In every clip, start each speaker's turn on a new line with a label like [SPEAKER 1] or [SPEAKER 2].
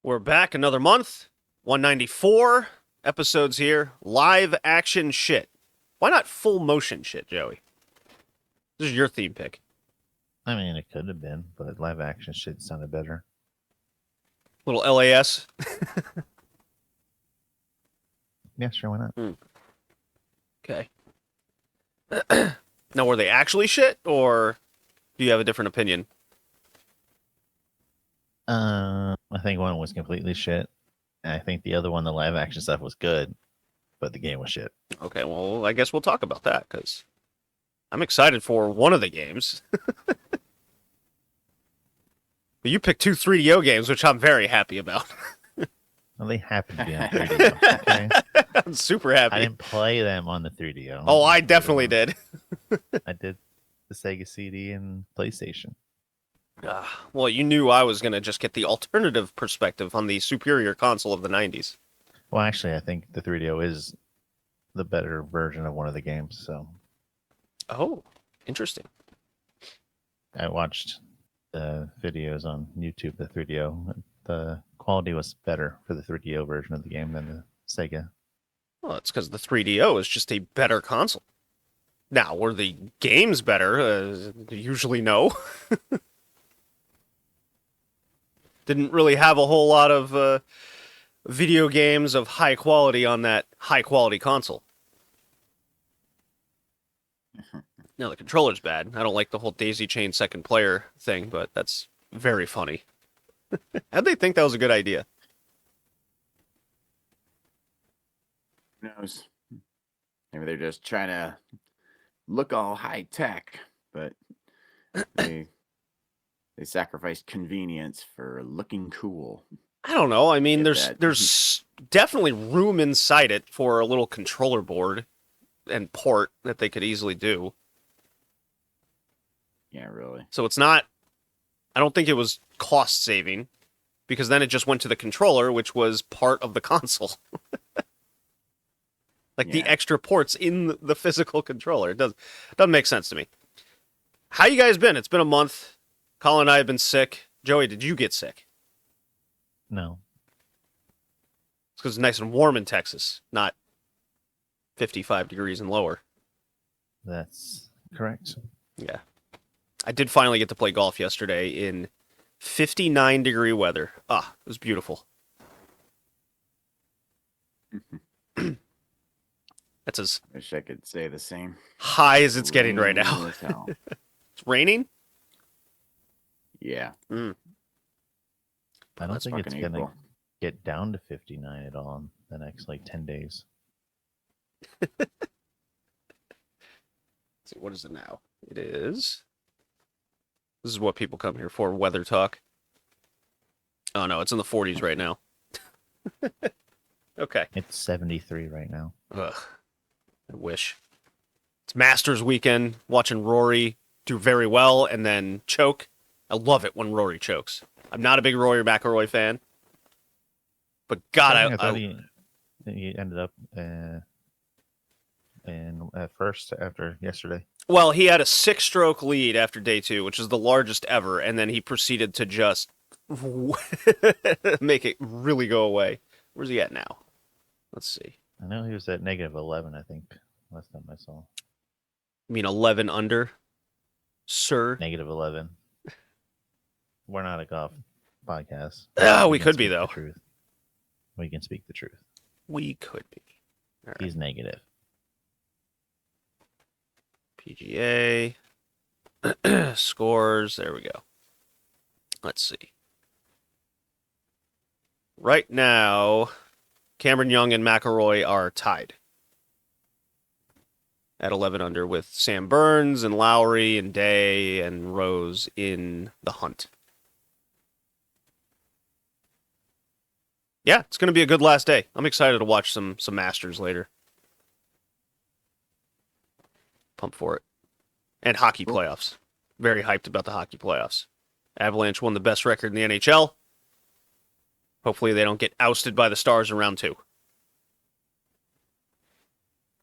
[SPEAKER 1] We're back another month. 194 episodes here. Live action shit. Why not full motion shit, Joey? This is your theme pick.
[SPEAKER 2] I mean, it could have been, but live action shit sounded better.
[SPEAKER 1] Little LAS.
[SPEAKER 2] Yeah, sure, why not?
[SPEAKER 1] Okay. Now, were they actually shit, or do you have a different opinion?
[SPEAKER 2] I think one was completely shit. And I think the other one, the live action stuff, was good, but the game was shit.
[SPEAKER 1] Okay, well, I guess we'll talk about that, because I'm excited for one of the games. But you picked two 3DO games, which I'm very happy about.
[SPEAKER 2] Well, they happened to be on 3DO. Okay?
[SPEAKER 1] I'm super happy.
[SPEAKER 2] I didn't play them on the 3DO.
[SPEAKER 1] Oh, I definitely did.
[SPEAKER 2] I did the Sega CD and PlayStation.
[SPEAKER 1] Well, you knew I was going to just get the alternative perspective on the superior console of the 90s.
[SPEAKER 2] Well, actually, I think the 3DO is the better version of one of the games. So
[SPEAKER 1] Oh, interesting.
[SPEAKER 2] I watched the videos on YouTube, the 3DO. The quality was better for the 3DO version of the game than the Sega.
[SPEAKER 1] Well, it's because the 3DO is just a better console. Now, were the games better? Usually no. Didn't really have a whole lot of video games of high quality on that high quality console. No, the controller's bad. I don't like the whole daisy chain second player thing, but that's very funny. How'd they think that was a good idea?
[SPEAKER 3] Who knows? Maybe they're just trying to look all high tech, but they sacrificed convenience for looking cool.
[SPEAKER 1] I don't know. I mean,
[SPEAKER 3] Get
[SPEAKER 1] there's
[SPEAKER 3] that.
[SPEAKER 1] there's definitely room inside it for a little controller board and port that they could easily do.
[SPEAKER 3] Yeah, really.
[SPEAKER 1] So it's not, I don't think it was cost saving, because then it just went to the controller, which was part of the console. Like the
[SPEAKER 3] Yeah.
[SPEAKER 1] extra ports in the physical controller. It doesn't make sense to me. How you guys been? It's been a month. Colin and I have been sick. Joey, did you get sick?
[SPEAKER 2] No.
[SPEAKER 1] It's because it's nice and warm in Texas, not 55 degrees and lower.
[SPEAKER 2] That's correct.
[SPEAKER 1] Yeah. I did finally get to play golf yesterday in 59-degree weather. Ah, it was beautiful. That's as
[SPEAKER 3] Wish I could say the same.
[SPEAKER 1] high as it's getting right
[SPEAKER 3] Rainy
[SPEAKER 1] now.
[SPEAKER 3] as hell.
[SPEAKER 1] It's raining?
[SPEAKER 3] Yeah.
[SPEAKER 2] I don't
[SPEAKER 3] That's
[SPEAKER 2] think it's
[SPEAKER 3] fucking
[SPEAKER 2] going to
[SPEAKER 3] April.
[SPEAKER 2] get down to 59 at all in the next, 10 days.
[SPEAKER 1] Let's see, what is it now? It is. This is what people come here for, weather talk. Oh no, it's in the 40s right now. Okay.
[SPEAKER 2] It's 73 right now.
[SPEAKER 1] Ugh. I wish. It's Masters weekend, watching Rory do very well and then choke. I love it when Rory chokes. I'm not a big Rory McIlroy fan. But God,
[SPEAKER 2] I thought he ended up at first after yesterday.
[SPEAKER 1] well, he had a 6-stroke lead after day 2, which is the largest ever, and then he proceeded to just make it really go away. Where's he at now? Let's see.
[SPEAKER 2] I know he was at -11, I think, last time I saw.
[SPEAKER 1] You mean 11 under, sir?
[SPEAKER 2] -11. We're not a golf podcast.
[SPEAKER 1] We
[SPEAKER 2] can
[SPEAKER 1] could be,
[SPEAKER 2] speak the
[SPEAKER 1] though.
[SPEAKER 2] truth. We can speak the truth.
[SPEAKER 1] We could be. All right.
[SPEAKER 2] He's negative.
[SPEAKER 1] PGA. Scores. There we go. Let's see. Right now, Cameron Young and McIlroy are tied at 11 under with Sam Burns and Lowry and Day and Rose in the hunt. Yeah, it's going to be a good last day. I'm excited to watch some Masters later. Pump for it. And hockey playoffs. Very hyped about the hockey playoffs. Avalanche won the best record in the NHL. Hopefully they don't get ousted by the Stars in round 2.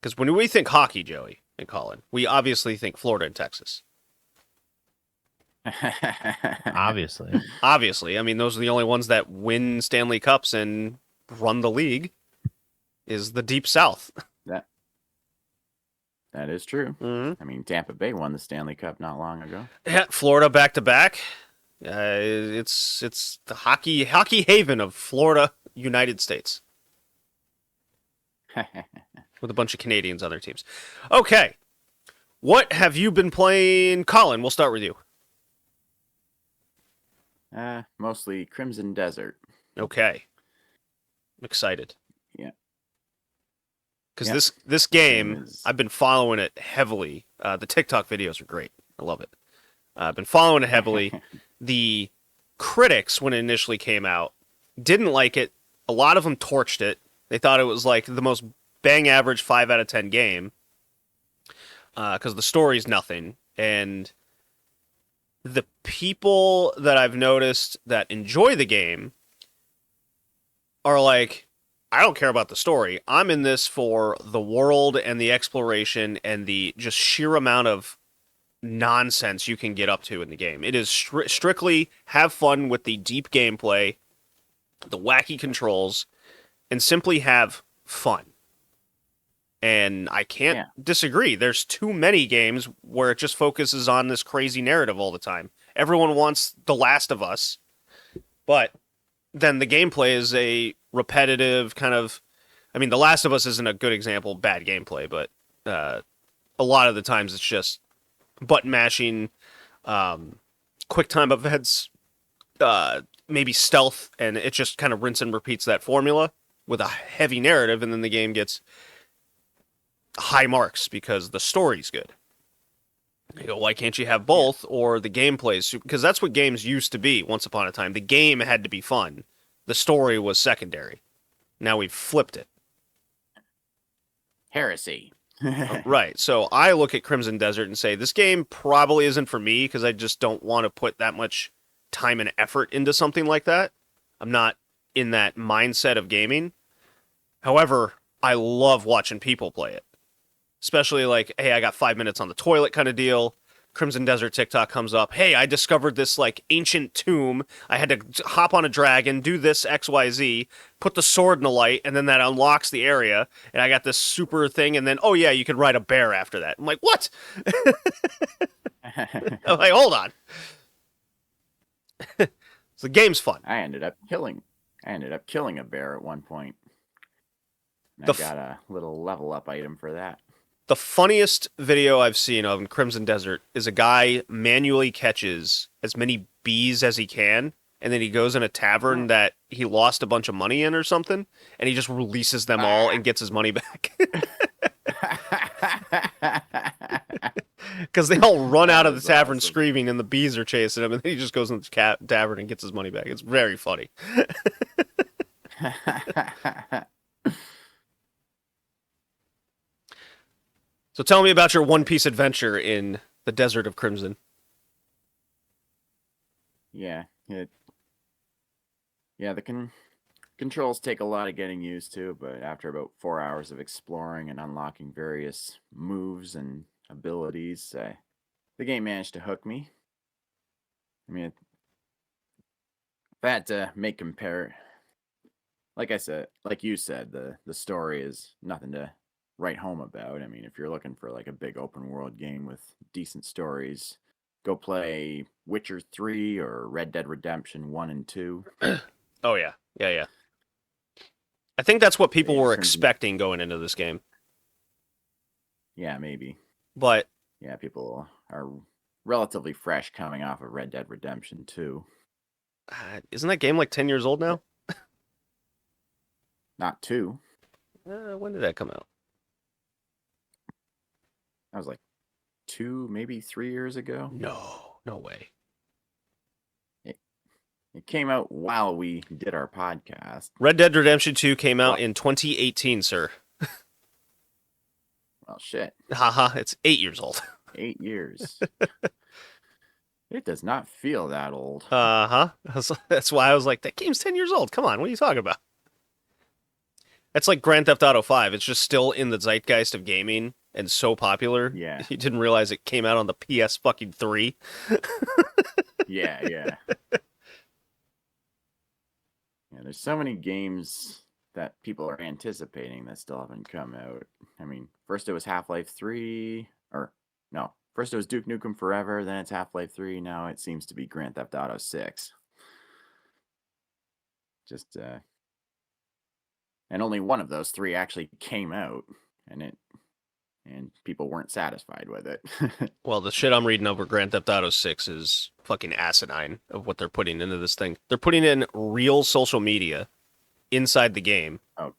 [SPEAKER 1] Because when we think hockey, Joey and Colin, we obviously think Florida and Texas.
[SPEAKER 2] Obviously.
[SPEAKER 1] Obviously, I mean, those are the only ones that win Stanley Cups and run the league. Is the Deep South?
[SPEAKER 3] That is true.
[SPEAKER 1] Mm-hmm.
[SPEAKER 3] I mean, Tampa Bay won the Stanley Cup not long ago.
[SPEAKER 1] Yeah, Florida back to back. It's the hockey haven of Florida, United States, with a bunch of Canadians on their teams. Okay, what have you been playing, Colin? We'll start with you.
[SPEAKER 3] Mostly Crimson Desert.
[SPEAKER 1] Okay, I'm excited.
[SPEAKER 3] Yeah.
[SPEAKER 1] Because
[SPEAKER 3] Yep.
[SPEAKER 1] this game,
[SPEAKER 3] is-
[SPEAKER 1] I've been following it heavily. The TikTok videos are great. I love it. I've been following it heavily. The critics, when it initially came out, didn't like it. A lot of them torched it. They thought it was like the most bang average 5 out of 10 game. Because the story's nothing. And the people that I've noticed that enjoy the game are like, I don't care about the story. I'm in this for the world and the exploration and the just sheer amount of nonsense you can get up to in the game. It is strictly have fun with the deep gameplay, the wacky controls, and simply have fun. And I can't disagree. There's too many games where it just focuses on this crazy narrative all the time. Everyone wants The Last of Us, but then the gameplay is a repetitive kind of... I mean, The Last of Us isn't a good example of bad gameplay, but a lot of the times it's just button mashing, quick time events, maybe stealth, and it just kind of rinse and repeats that formula with a heavy narrative, and then the game gets high marks because the story's good. You go, why can't you have both? Or the gameplay's... Because that's what games used to be once upon a time. The game had to be fun. The story was secondary. Now we've flipped it.
[SPEAKER 3] Heresy.
[SPEAKER 1] Right. So I look at Crimson Desert and say, this game probably isn't for me because I just don't want to put that much time and effort into something like that. I'm not in that mindset of gaming. However, I love watching people play it. Especially like, hey, I got 5 minutes on the toilet kind of deal. Crimson Desert TikTok comes up. Hey, I discovered this like ancient tomb. I had to hop on a dragon, do this XYZ, put the sword in the light, and then that unlocks the area. And I got this super thing. And then, oh yeah, you can ride a bear after that. I'm like, what? I'm like, hold on. So the game's fun.
[SPEAKER 3] I ended up killing a bear at one point. And
[SPEAKER 1] The
[SPEAKER 3] I got a little level up item for that.
[SPEAKER 1] The funniest video I've seen of Crimson Desert is a guy manually catches as many bees as he can, and then he goes in a tavern that he lost a bunch of money in or something, and he just releases them all and gets his money back. Because they all run out of the tavern screaming, and the bees are chasing him, and then he just goes in the tavern and gets his money back. It's very funny. So tell me about your One Piece adventure in the Desert of Crimson.
[SPEAKER 3] Yeah, the controls take a lot of getting used to, but after about 4 hours of exploring and unlocking various moves and abilities, the game managed to hook me. I mean, if I had to make like you said, the story is nothing to write home about. I mean, if you're looking for like a big open world game with decent stories, go play Witcher 3 or Red Dead Redemption 1 and 2.
[SPEAKER 1] Oh, yeah. Yeah. I think that's what people were
[SPEAKER 3] Crimson.
[SPEAKER 1] expecting going into this game.
[SPEAKER 3] Yeah, maybe.
[SPEAKER 1] But
[SPEAKER 3] Yeah, people are relatively fresh coming off of Red Dead Redemption 2.
[SPEAKER 1] isn't that game like 10 years old now?
[SPEAKER 3] Not 2.
[SPEAKER 1] When did that come out?
[SPEAKER 3] That was like 2, maybe 3 years ago.
[SPEAKER 1] No way.
[SPEAKER 3] It came out while we did our podcast.
[SPEAKER 1] Red Dead Redemption 2 came out in 2018, sir.
[SPEAKER 3] Well, shit.
[SPEAKER 1] Haha, it's 8 years old.
[SPEAKER 3] 8 years. It does not feel that old.
[SPEAKER 1] That's why I was like, that game's 10 years old. Come on, what are you talking about? That's like Grand Theft Auto 5. It's just still in the zeitgeist of gaming and so popular.
[SPEAKER 3] Yeah.
[SPEAKER 1] You didn't realize it came out on the PS fucking 3.
[SPEAKER 3] Yeah, yeah. Yeah, there's so many games that people are anticipating that still haven't come out. I mean, first it was Half-Life 3, or no, first it was Duke Nukem Forever, then it's Half-Life 3, now it seems to be Grand Theft Auto 6. Just and only one of those three actually came out, and people weren't satisfied with it.
[SPEAKER 1] Well, the shit I'm reading over Grand Theft Auto 6 is fucking asinine of what they're putting into this thing. They're putting in real social media inside the game,
[SPEAKER 3] Oh,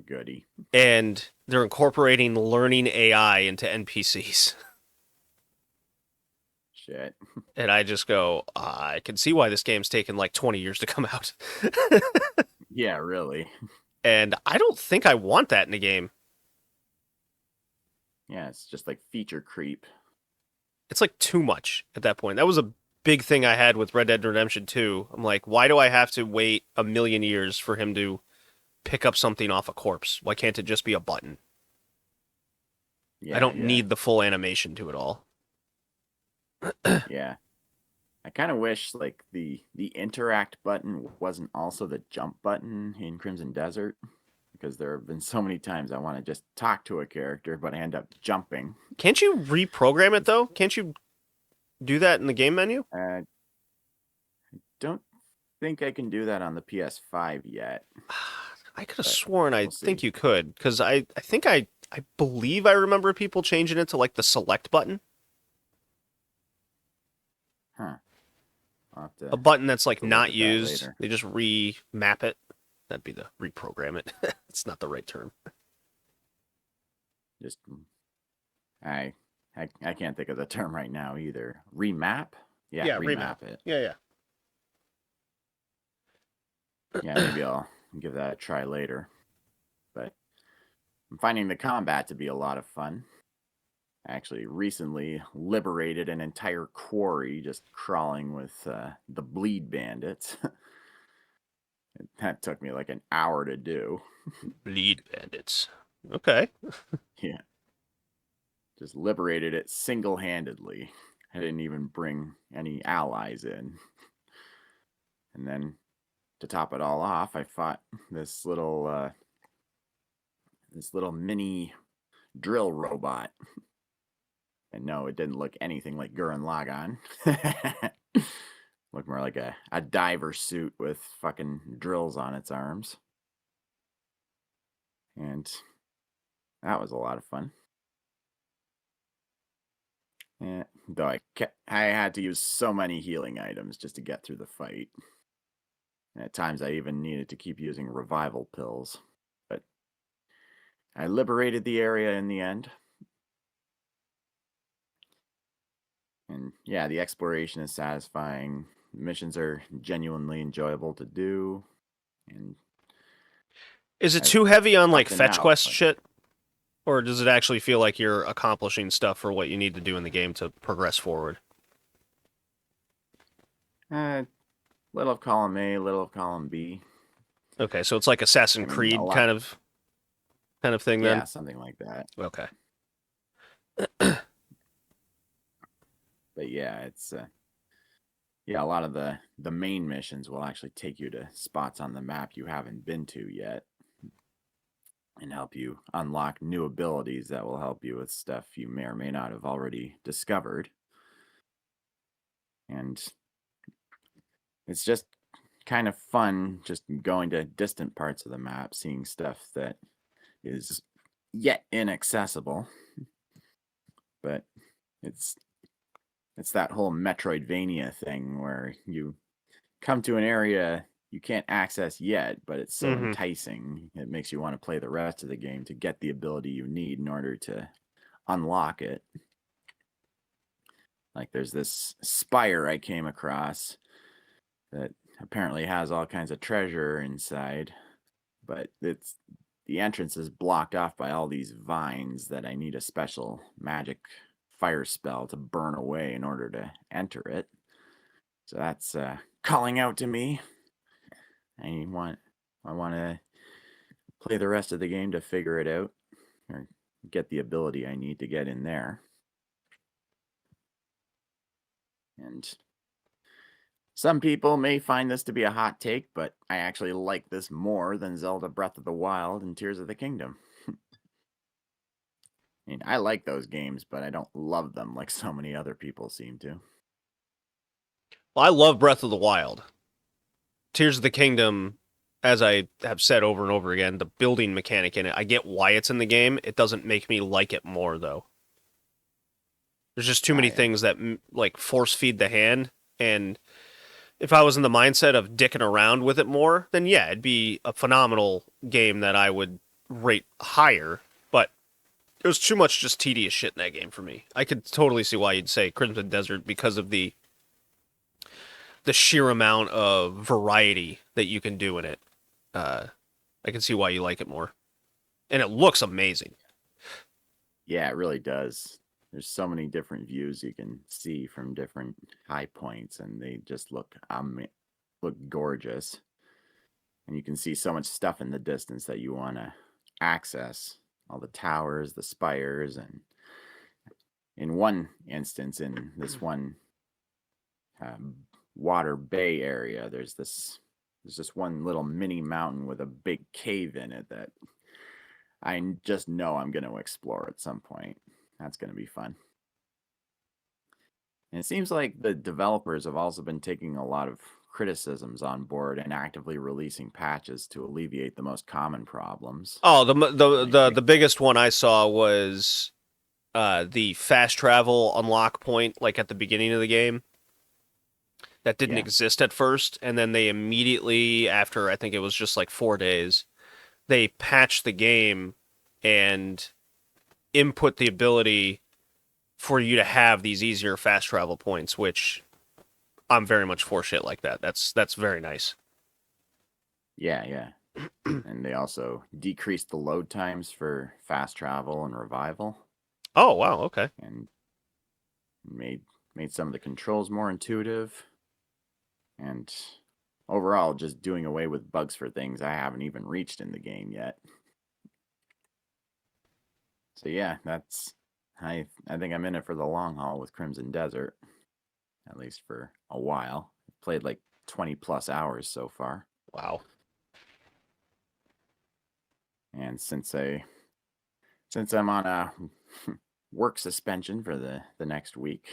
[SPEAKER 3] goody.
[SPEAKER 1] and they're incorporating learning AI into NPCs.
[SPEAKER 3] Shit.
[SPEAKER 1] And I just go, I can see why this game's taken like 20 years to come out.
[SPEAKER 3] Yeah, really.
[SPEAKER 1] And I don't think I want that in a game.
[SPEAKER 3] Yeah, it's just like feature creep.
[SPEAKER 1] It's like too much at that point. That was a big thing I had with Red Dead Redemption 2. I'm like, why do I have to wait a million years for him to pick up something off a corpse? Why can't it just be a button?
[SPEAKER 3] Yeah,
[SPEAKER 1] I don't
[SPEAKER 3] yeah.
[SPEAKER 1] need the full animation to it all.
[SPEAKER 3] Yeah. I kind of wish like the interact button wasn't also the jump button in Crimson Desert, because there have been so many times I want to just talk to a character, but I end up jumping.
[SPEAKER 1] Can't you reprogram it though? Can't you do that in the game menu?
[SPEAKER 3] I don't think I can do that on the PS5 yet.
[SPEAKER 1] I could have
[SPEAKER 3] But
[SPEAKER 1] sworn I
[SPEAKER 3] we'll
[SPEAKER 1] think
[SPEAKER 3] see.
[SPEAKER 1] you could, because I think I believe I remember people changing it to like the select button.
[SPEAKER 3] Huh. I'll have to
[SPEAKER 1] A button that's like
[SPEAKER 3] look
[SPEAKER 1] not
[SPEAKER 3] at that
[SPEAKER 1] used.
[SPEAKER 3] later.
[SPEAKER 1] They just remap it. That'd be the reprogram it. It's not the right term.
[SPEAKER 3] Just I can't think of the term right now either. Remap? Yeah, remap it.
[SPEAKER 1] Yeah.
[SPEAKER 3] Yeah, maybe I'll give that a try later. But I'm finding the combat to be a lot of fun. I actually recently liberated an entire quarry just crawling with the bleed bandits. That took me like an hour to do.
[SPEAKER 1] Bleed bandits. Okay.
[SPEAKER 3] Yeah. Just liberated it single-handedly. I didn't even bring any allies in. And then to top it all off, I fought this little mini drill robot. And no, it didn't look anything like Gurren Lagann. Looked more like a diver suit with fucking drills on its arms. And that was a lot of fun. Yeah, though I had to use so many healing items just to get through the fight. And at times I even needed to keep using revival pills. But I liberated the area in the end. And yeah, the exploration is satisfying. Missions are genuinely enjoyable to do. And
[SPEAKER 1] Is it
[SPEAKER 3] I've
[SPEAKER 1] too heavy on like
[SPEAKER 3] up to
[SPEAKER 1] fetch
[SPEAKER 3] now,
[SPEAKER 1] quest
[SPEAKER 3] like-
[SPEAKER 1] shit? Or does it actually feel like you're accomplishing stuff for what you need to do in the game to progress forward?
[SPEAKER 3] Little of column A, little of column B.
[SPEAKER 1] Okay, so it's like Assassin's
[SPEAKER 3] I mean,
[SPEAKER 1] Creed
[SPEAKER 3] a lot-
[SPEAKER 1] kind of thing
[SPEAKER 3] Yeah,
[SPEAKER 1] then?
[SPEAKER 3] something like that.
[SPEAKER 1] Okay.
[SPEAKER 3] But yeah, it's yeah, a lot of the main missions will actually take you to spots on the map you haven't been to yet, and help you unlock new abilities that will help you with stuff you may or may not have already discovered. And it's just kind of fun just going to distant parts of the map, seeing stuff that is yet inaccessible. But it's that whole Metroidvania thing where you come to an area you can't access yet, but it's so
[SPEAKER 1] Mhm.
[SPEAKER 3] enticing. It makes you want to play the rest of the game to get the ability you need in order to unlock it. Like there's this spire I came across that apparently has all kinds of treasure inside, but the entrance is blocked off by all these vines that I need a special magic fire spell to burn away in order to enter it. So that's calling out to me. I want to play the rest of the game to figure it out, or get the ability I need to get in there. And some people may find this to be a hot take, but I actually like this more than Zelda Breath of the Wild and Tears of the Kingdom. I mean, I like those games, but I don't love them like so many other people seem to.
[SPEAKER 1] Well, I love Breath of the Wild. Tears of the Kingdom, as I have said over and over again, the building mechanic in it, I get why it's in the game. It doesn't make me like it more, though. There's just too many things that like force feed the hand, and if I was in the mindset of dicking around with it more, then yeah, it'd be a phenomenal game that I would rate higher. But there's too much just tedious shit in that game for me. I could totally see why you'd say Crimson Desert because of the sheer amount of variety that you can do in it. I can see why you like it more, and it looks amazing.
[SPEAKER 3] Yeah, it really does. There's so many different views you can see from different high points, and they just look gorgeous. And you can see so much stuff in the distance that you want to access. All the towers, the spires, and in one instance, in this one water bay area, there's this one little mini mountain with a big cave in it that I just know I'm going to explore at some point. That's going to be fun. And it seems like the developers have also been taking a lot of criticisms on board and actively releasing patches to alleviate the most common problems.
[SPEAKER 1] Oh, the biggest one I saw was the fast travel unlock point, like at the beginning of the game, that didn't exist at first, and then they immediately, after I think it was just like 4 days, they patched the game and input the ability for you to have these easier fast travel points, which I'm very much for shit like that. That's very nice.
[SPEAKER 3] Yeah. And they also decreased the load times for fast travel and revival.
[SPEAKER 1] Oh, wow, okay.
[SPEAKER 3] And made some of the controls more intuitive. And overall, just doing away with bugs for things I haven't even reached in the game yet. So yeah, I think I'm in it for the long haul with Crimson Desert, at least for a while. I've played like 20 plus hours so far.
[SPEAKER 1] Wow.
[SPEAKER 3] And since I'm on a work suspension for the next week,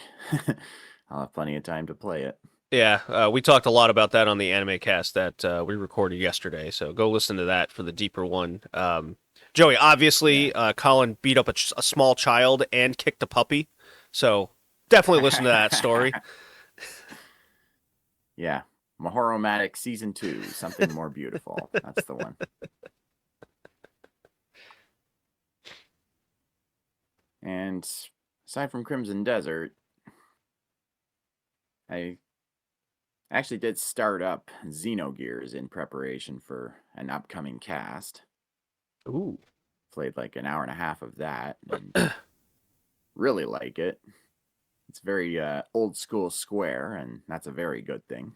[SPEAKER 3] I'll have plenty of time to play it.
[SPEAKER 1] Yeah, we talked a lot about that on the anime cast that we recorded yesterday, so go listen to that for the deeper one. Joey, obviously, Colin beat up a small child and kicked a puppy, so definitely listen to that story.
[SPEAKER 3] Yeah, Mahoromatic Season 2, Something More Beautiful. That's the one. And aside from Crimson Desert, I actually did start up Xenogears in preparation for an upcoming cast.
[SPEAKER 1] Ooh.
[SPEAKER 3] Played like an hour and a half of that and really like it. It's very old school Square, and that's a very good thing.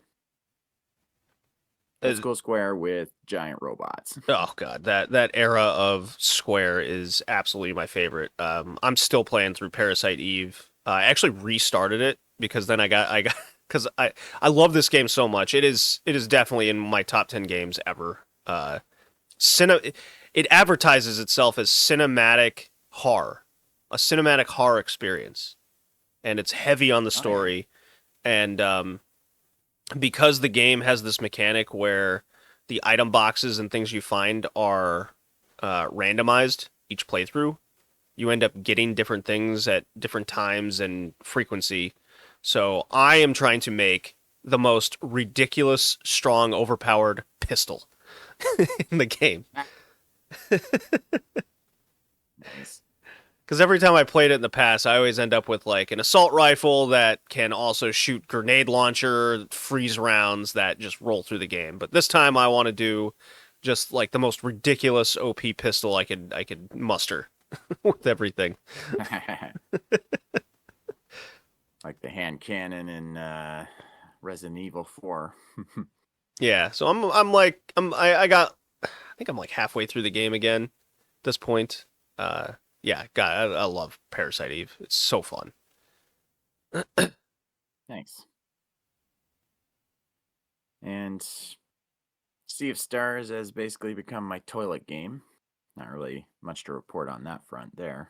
[SPEAKER 3] Old school Square with giant robots.
[SPEAKER 1] Oh god, that era of Square is absolutely my favorite. I'm still playing through Parasite Eve. I actually restarted it because then I got because I love this game so much. It is definitely in my top 10 games ever. It advertises itself as cinematic horror, a cinematic horror experience, and it's heavy on the story, and because the game has this mechanic where the item boxes and things you find are randomized each playthrough, you end up getting different things at different times and frequency. So I am trying to make the most ridiculous, strong, overpowered pistol in the game.
[SPEAKER 3] Nice.
[SPEAKER 1] Because every time I played it in the past, I always end up with like an assault rifle that can also shoot grenade launcher, freeze rounds that just roll through the game. But this time I want to do just like the most ridiculous OP pistol I could muster with everything.
[SPEAKER 3] Like the hand cannon in Resident Evil 4.
[SPEAKER 1] Yeah, so I think I'm like halfway through the game again at this point. Yeah, God, I love Parasite Eve. It's so fun.
[SPEAKER 3] Thanks. And Sea of Stars has basically become my toilet game. Not really much to report on that front there.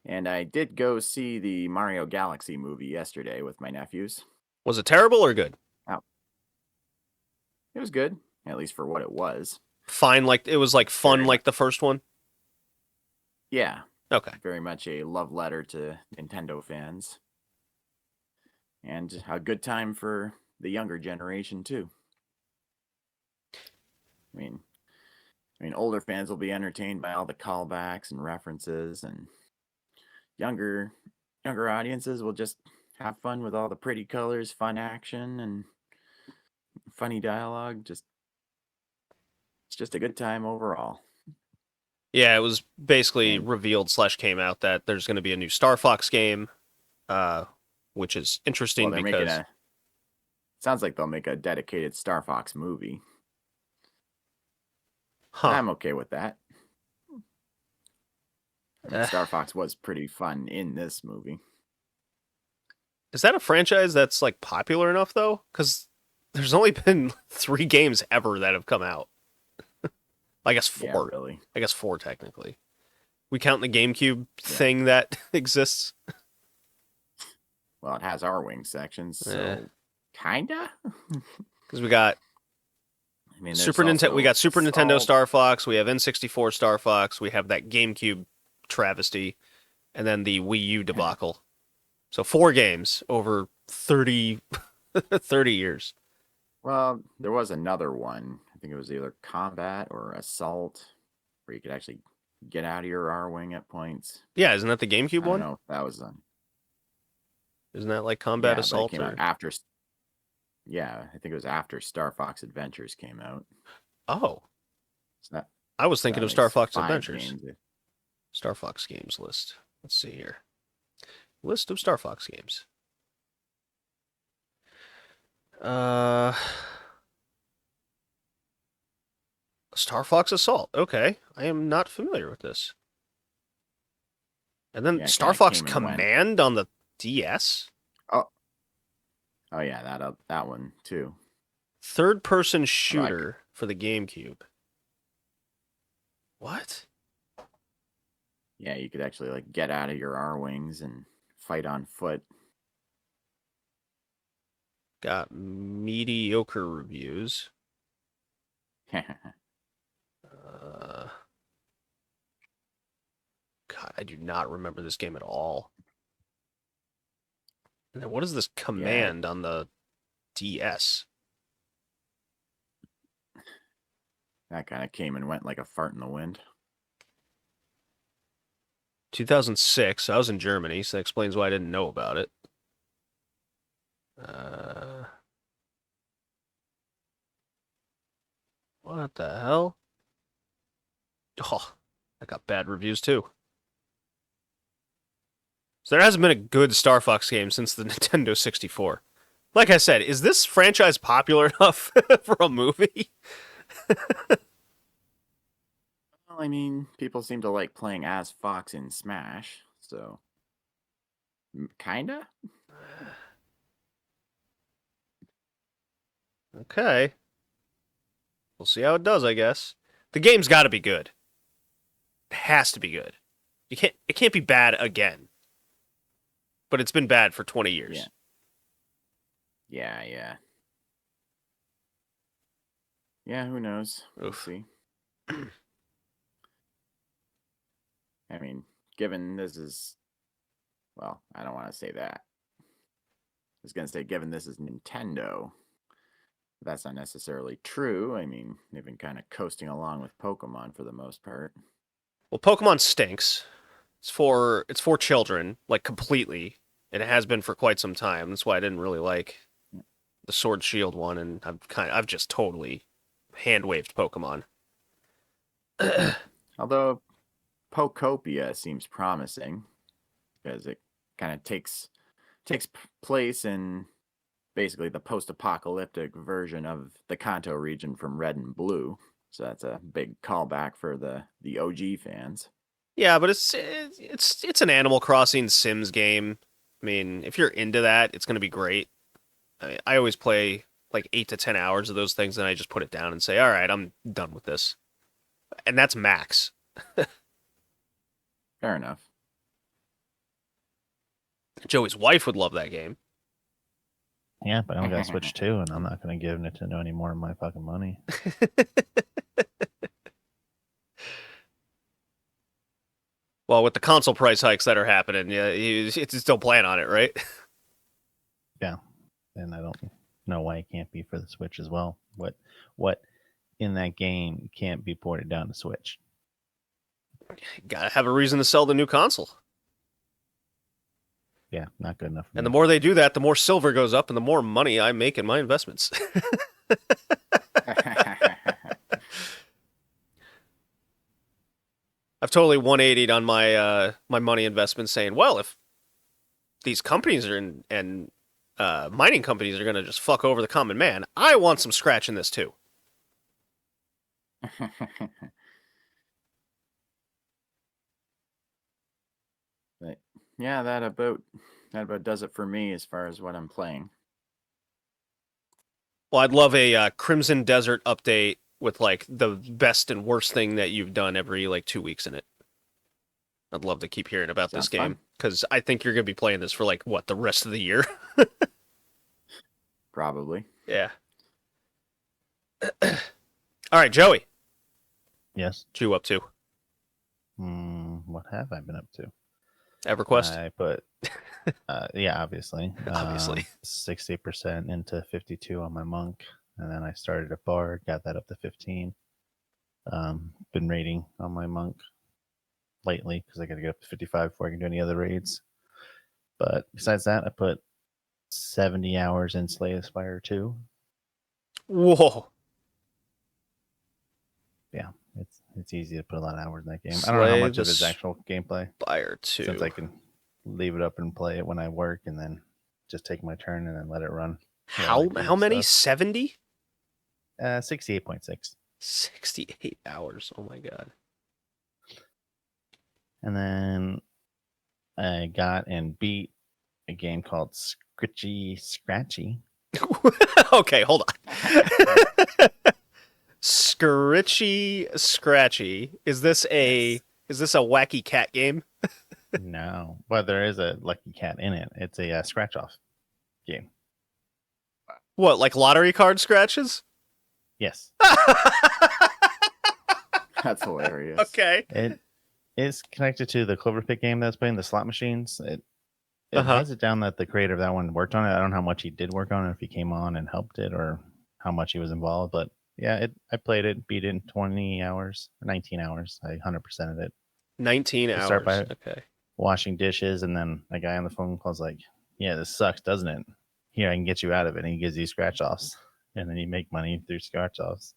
[SPEAKER 3] And I did go see the Mario Galaxy movie yesterday with my nephews.
[SPEAKER 1] Was it terrible or good?
[SPEAKER 3] Oh, it was good, at least for what it was.
[SPEAKER 1] Fine, like it was like fun,
[SPEAKER 3] Very
[SPEAKER 1] like the first one.
[SPEAKER 3] Yeah,
[SPEAKER 1] Okay.
[SPEAKER 3] very much a love letter to Nintendo fans. And a good time for the younger generation too. I mean, older fans will be entertained by all the callbacks and references, and younger audiences will just have fun with all the pretty colors, fun action, and funny dialogue. It's just a good time overall.
[SPEAKER 1] Yeah, it was basically
[SPEAKER 3] And,
[SPEAKER 1] revealed / came out that there's going to be a new Star Fox game, which is interesting
[SPEAKER 3] they're
[SPEAKER 1] because
[SPEAKER 3] making sounds like they'll make a dedicated Star Fox movie. I'm okay with that. Star Fox was pretty fun in this movie.
[SPEAKER 1] Is that a franchise that's like popular enough though? Because there's only been 3 games ever that have come out. I guess 4.
[SPEAKER 3] Yeah, really.
[SPEAKER 1] I guess 4 technically. We count the GameCube thing that exists.
[SPEAKER 3] Well, it has our wing sections, so kinda.
[SPEAKER 1] Because we got Super Nintendo. We got Super Nintendo Star Fox. We have N64 Star Fox. We have that GameCube travesty, and then the Wii U debacle. So 4 games over 30 years.
[SPEAKER 3] Well, there was another one. I think it was either Combat or Assault, where you could actually get out of your R-Wing at points.
[SPEAKER 1] Yeah, isn't that the GameCube one?
[SPEAKER 3] I don't know if that was on.
[SPEAKER 1] Isn't that like Combat Assault?
[SPEAKER 3] But it came out after. Yeah, I think it was after Star Fox Adventures came out.
[SPEAKER 1] Oh.
[SPEAKER 3] So
[SPEAKER 1] I was thinking of Star Fox Adventures.
[SPEAKER 3] Games.
[SPEAKER 1] Star Fox games list. Let's see here. List of Star Fox games. Star Fox Assault. Okay. I am not familiar with this. And then Star Fox Command on the DS?
[SPEAKER 3] Oh yeah, that one too.
[SPEAKER 1] Third-person shooter for the GameCube. What?
[SPEAKER 3] Yeah, you could actually like get out of your R-Wings and fight on foot.
[SPEAKER 1] Got mediocre reviews. God, I do not remember this game at all. And then what is this Command on the DS?
[SPEAKER 3] That kind of came and went like a fart in the wind.
[SPEAKER 1] 2006. I was in Germany, so that explains why I didn't know about it. What the hell? Oh, I got bad reviews too. So there hasn't been a good Star Fox game since the Nintendo 64. Like I said, is this franchise popular enough for a movie?
[SPEAKER 3] Well, I mean, people seem to like playing as Fox in Smash, so kinda.
[SPEAKER 1] Okay. We'll see how it does, I guess. The game's got to be good. It has to be good. It can't be bad again. But it's been bad for 20 years.
[SPEAKER 3] Yeah. Yeah, who knows? We'll see. I mean, given this is... Well, I don't want to say that. I was going to say, given this is Nintendo, that's not necessarily true. I mean, they've been kind of coasting along with Pokemon for the most part.
[SPEAKER 1] Well, Pokemon stinks. It's for children, like completely. And it has been for quite some time. That's why I didn't really like the Sword Shield one, and I've just totally hand-waved Pokemon.
[SPEAKER 3] Although Pokopia seems promising, because it kind of takes place in basically the post-apocalyptic version of the Kanto region from Red and Blue. So that's a big callback for the OG fans.
[SPEAKER 1] Yeah, but it's an Animal Crossing Sims game. I mean, if you're into that, it's going to be great. I always play like 8 to 10 hours of those things, and I just put it down and say, all right, I'm done with this. And that's max.
[SPEAKER 3] Fair enough.
[SPEAKER 1] Joey's wife would love that game.
[SPEAKER 2] Yeah, but I only got a Switch 2, and I'm not going to give Nintendo any more of my fucking money.
[SPEAKER 1] Well, with the console price hikes that are happening, yeah, it's still plan on it, right?
[SPEAKER 2] Yeah, and I don't know why it can't be for the Switch as well. What in that game can't be ported down to Switch?
[SPEAKER 1] Gotta have a reason to sell the new console.
[SPEAKER 2] Yeah, not good enough. For
[SPEAKER 1] And
[SPEAKER 2] me.
[SPEAKER 1] the more they do that, the more silver goes up and the more money I make in my investments. I've totally 180'd on my my money investments, saying, well, if these companies are and mining companies are going to just fuck over the common man, I want some scratch in this too.
[SPEAKER 3] But yeah, that about does it for me as far as what I'm playing.
[SPEAKER 1] Well, I'd love a Crimson Desert update with like the best and worst thing that you've done every like 2 weeks in it. I'd love to keep hearing about this
[SPEAKER 3] Sounds
[SPEAKER 1] game
[SPEAKER 3] fun.
[SPEAKER 1] because I think you're going to be playing this for like what, the rest of the year.
[SPEAKER 3] Probably.
[SPEAKER 1] Yeah. All right, Joey.
[SPEAKER 2] Yes.
[SPEAKER 1] What you up to?
[SPEAKER 2] What have I been up to?
[SPEAKER 1] EverQuest?
[SPEAKER 2] I put, yeah, obviously.
[SPEAKER 1] Obviously.
[SPEAKER 2] 60% into 52 on my monk, and then I started a bard, got that up to 15. Been raiding on my monk lately because I got to get up to 55 before I can do any other raids. But besides that, I put 70 hours in Slay the Spire 2.
[SPEAKER 1] Whoa.
[SPEAKER 2] Yeah, it's easy to put a lot of hours in that game. I don't know how
[SPEAKER 1] Slay
[SPEAKER 2] much
[SPEAKER 1] the
[SPEAKER 2] of it's actual gameplay,
[SPEAKER 1] Spire 2.
[SPEAKER 2] since I can leave it up and play it when I work, and then just take my turn and then let it run.
[SPEAKER 1] How many? 70?
[SPEAKER 2] 68.6.
[SPEAKER 1] 68 hours. Oh my god.
[SPEAKER 2] And then I got and beat a game called Scritchy Scratchy.
[SPEAKER 1] Okay, hold on. Scritchy Scratchy. Is this a wacky cat game?
[SPEAKER 2] No, but there is a lucky cat in it. It's a scratch off game.
[SPEAKER 1] What, like lottery card scratches?
[SPEAKER 2] Yes.
[SPEAKER 3] That's hilarious.
[SPEAKER 1] Okay.
[SPEAKER 2] It is connected to the Clover Pit game that's playing the slot machines. It has it down that the creator of that one worked on it. I don't know how much he did work on it, if he came on and helped it, or how much he was involved. But yeah, I played it, beat it in 20 hours, 19 hours. I 100%ed it.
[SPEAKER 1] 19 hours.
[SPEAKER 2] Start by
[SPEAKER 1] okay.
[SPEAKER 2] washing dishes, and then a guy on the phone calls like, "Yeah, this sucks, doesn't it? Here, I can get you out of it." And he gives you scratch offs, and then you make money through scratch offs.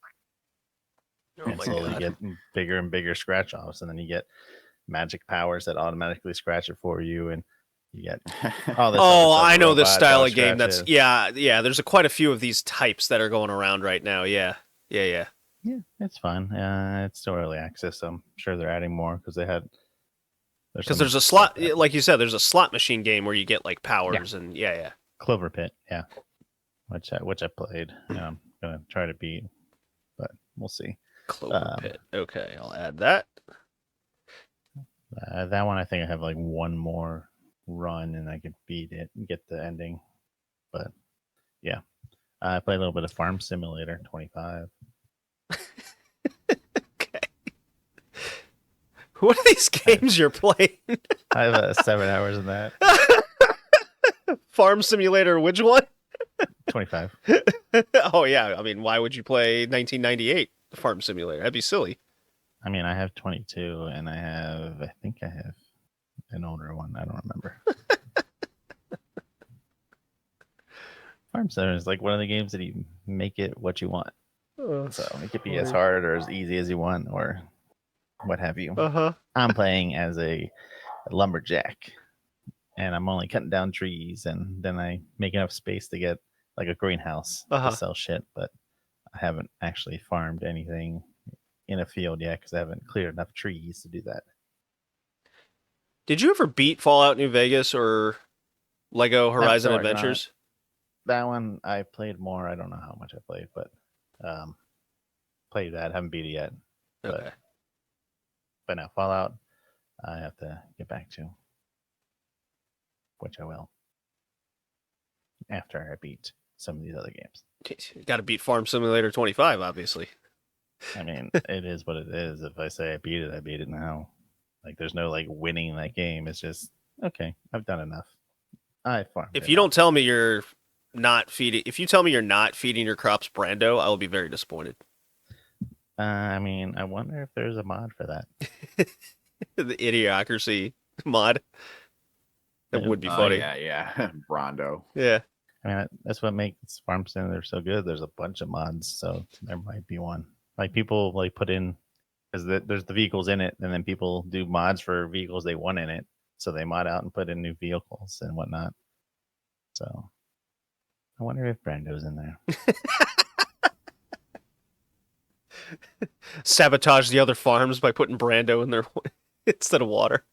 [SPEAKER 1] Oh
[SPEAKER 2] And
[SPEAKER 1] my
[SPEAKER 2] slowly
[SPEAKER 1] god.
[SPEAKER 2] get bigger and bigger scratch offs, and then you get magic powers that automatically scratch it for you, and you get all this.
[SPEAKER 1] Oh,
[SPEAKER 2] other stuff,
[SPEAKER 1] I know this
[SPEAKER 2] robot
[SPEAKER 1] style
[SPEAKER 2] dog
[SPEAKER 1] of game. That's
[SPEAKER 2] scratches.
[SPEAKER 1] yeah. There's quite a few of these types that are going around right now. Yeah.
[SPEAKER 2] Yeah, it's fun. It's still early access. So I'm sure they're adding more because they had.
[SPEAKER 1] Because there's a slot, like you said, there's a slot machine game where you get like powers and yeah.
[SPEAKER 2] Clover Pit, yeah, which I played. I'm gonna try to beat, but we'll see.
[SPEAKER 1] Clover Pit. Okay, I'll add that.
[SPEAKER 2] That one, I think I have like one more run and I could beat it and get the ending. But yeah, I played a little bit of Farm Simulator 25.
[SPEAKER 1] Okay. What are these games you're playing?
[SPEAKER 2] I have 7 hours in that.
[SPEAKER 1] Farm Simulator, which one?
[SPEAKER 2] 25.
[SPEAKER 1] Oh yeah, I mean, why would you play 1998 Farm Simulator? That'd be silly.
[SPEAKER 2] I mean, I have 22, and I think I have an older one. I don't remember. Farm Simulator is like one of the games that you make it what you want. So it could be as hard or as easy as you want, or what have you. I'm playing as a lumberjack, and I'm only cutting down trees, and then I make enough space to get like a greenhouse to sell shit, but I haven't actually farmed anything in a field yet because I haven't cleared enough trees to do that.
[SPEAKER 1] Did you ever beat Fallout New Vegas or Lego Horizon
[SPEAKER 2] still working on it.
[SPEAKER 1] Adventures?
[SPEAKER 2] That one I played more. I don't know how much I played, but played that. Haven't beat it yet.
[SPEAKER 1] Okay.
[SPEAKER 2] But now Fallout, I have to get back to, which I will after I beat some of these other games.
[SPEAKER 1] You got to beat Farm Simulator 25, obviously.
[SPEAKER 2] I mean, it is what it is. If I say I beat it, I beat it now. Like, there's no like winning that game. It's just okay. I've done enough. I farmed.
[SPEAKER 1] If you don't tell me you're not feeding, if you tell me you're not feeding your crops Brando, I will be very disappointed.
[SPEAKER 2] I mean, I wonder if there's a mod for that.
[SPEAKER 1] The Idiocracy mod. That would be funny.
[SPEAKER 3] Yeah. Brondo.
[SPEAKER 1] Yeah.
[SPEAKER 2] I mean, that's what makes Farm Simulator so good. There's a bunch of mods, so there might be one. Like people like put in because there's the vehicles in it, and then people do mods for vehicles they want in it. So they mod out and put in new vehicles and whatnot. So I wonder if Brando's in there.
[SPEAKER 1] Sabotage the other farms by putting Brando in there instead of water.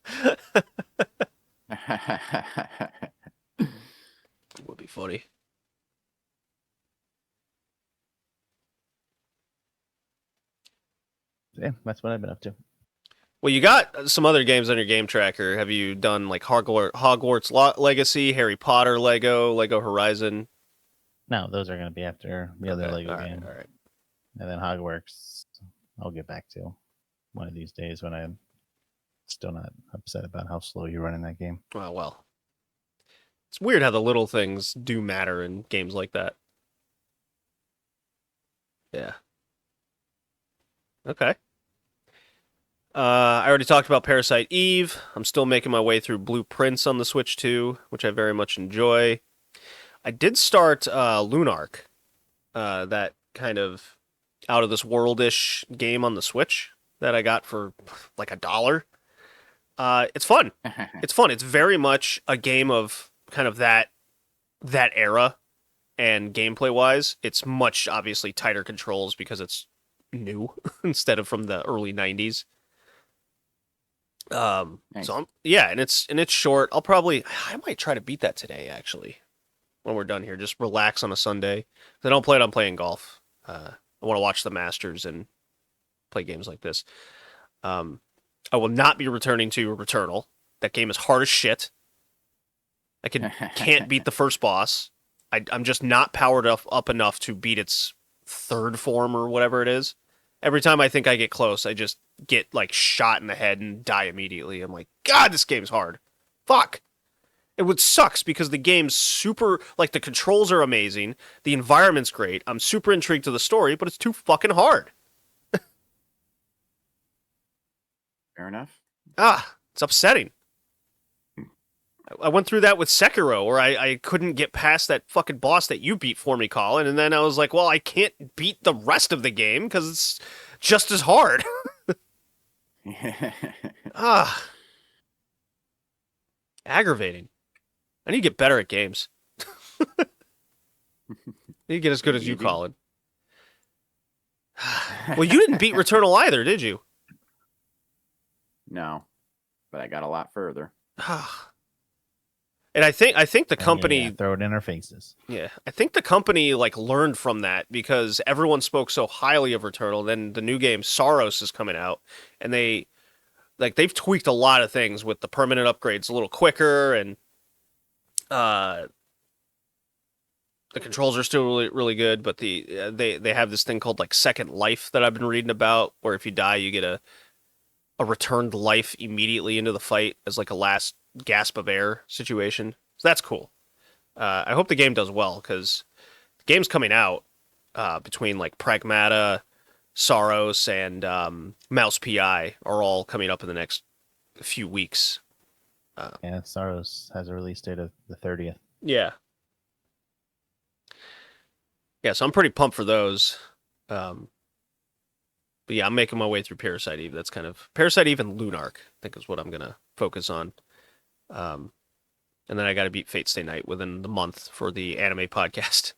[SPEAKER 1] Would be funny.
[SPEAKER 2] Yeah, that's what I've been up to.
[SPEAKER 1] Well, you got some other games on your game tracker. Have you done like Hogwarts Legacy, Harry Potter Lego, Lego Horizon?
[SPEAKER 2] No, those are going to be after the other Lego
[SPEAKER 1] all right,
[SPEAKER 2] game.
[SPEAKER 1] all right.
[SPEAKER 2] And then Hogwarts, I'll get back to one of these days when I'm still not upset about how slow you run in that game.
[SPEAKER 1] Well. It's weird how the little things do matter in games like that. Yeah. Okay. I already talked about Parasite Eve. I'm still making my way through Blueprints on the Switch 2, which I very much enjoy. I did start Lunark, that kind of out of this world-ish game on the Switch that I got for like $1. It's fun. It's fun. It's very much a game of kind of that era, and gameplay-wise, it's much obviously tighter controls because it's new instead of from the early 90s.
[SPEAKER 3] Nice.
[SPEAKER 1] So and it's short. I might try to beat that today actually. When we're done here, just relax on a Sunday. If I don't play it, I'm playing golf. I want to watch the Masters and play games like this. I will not be returning to Returnal. That game is hard as shit. I can't beat the first boss. I'm just not powered up enough to beat its third form or whatever it is. Every time I think I get close, I just get like shot in the head and die immediately. I'm like, God, this game's hard. Fuck. It sucks because the game's super, like the controls are amazing. The environment's great. I'm super intrigued to the story, but it's too fucking hard.
[SPEAKER 3] Fair enough.
[SPEAKER 1] It's upsetting. I went through that with Sekiro, where I couldn't get past that fucking boss that you beat for me, Colin, and then I was like, well, I can't beat the rest of the game because it's just as hard. Aggravating. I need to get better at games. I need to get as good as you, Colin. Well, you didn't beat Returnal either, did you?
[SPEAKER 3] No, but I got a lot further.
[SPEAKER 1] And I think the company
[SPEAKER 2] throw it in our faces.
[SPEAKER 1] Yeah, I think the company like learned from that because everyone spoke so highly of Returnal. Then the new game Saros is coming out, and they've tweaked a lot of things with the permanent upgrades a little quicker, and the controls are still really really good. But they have this thing called like Second Life that I've been reading about, where if you die, you get a returned life immediately into the fight as like a last gasp of air situation. So that's cool. I hope the game does well because the game's coming out between like Pragmata, Saros, and Mouse PI are all coming up in the next few weeks.
[SPEAKER 2] Yeah, Saros has a release date of the 30th.
[SPEAKER 1] Yeah. Yeah, so I'm pretty pumped for those. But yeah, I'm making my way through Parasite Eve. That's kind of Parasite Eve and Lunark, I think is what I'm gonna focus on. And then I got to beat Fate Stay Night within the month for the anime podcast.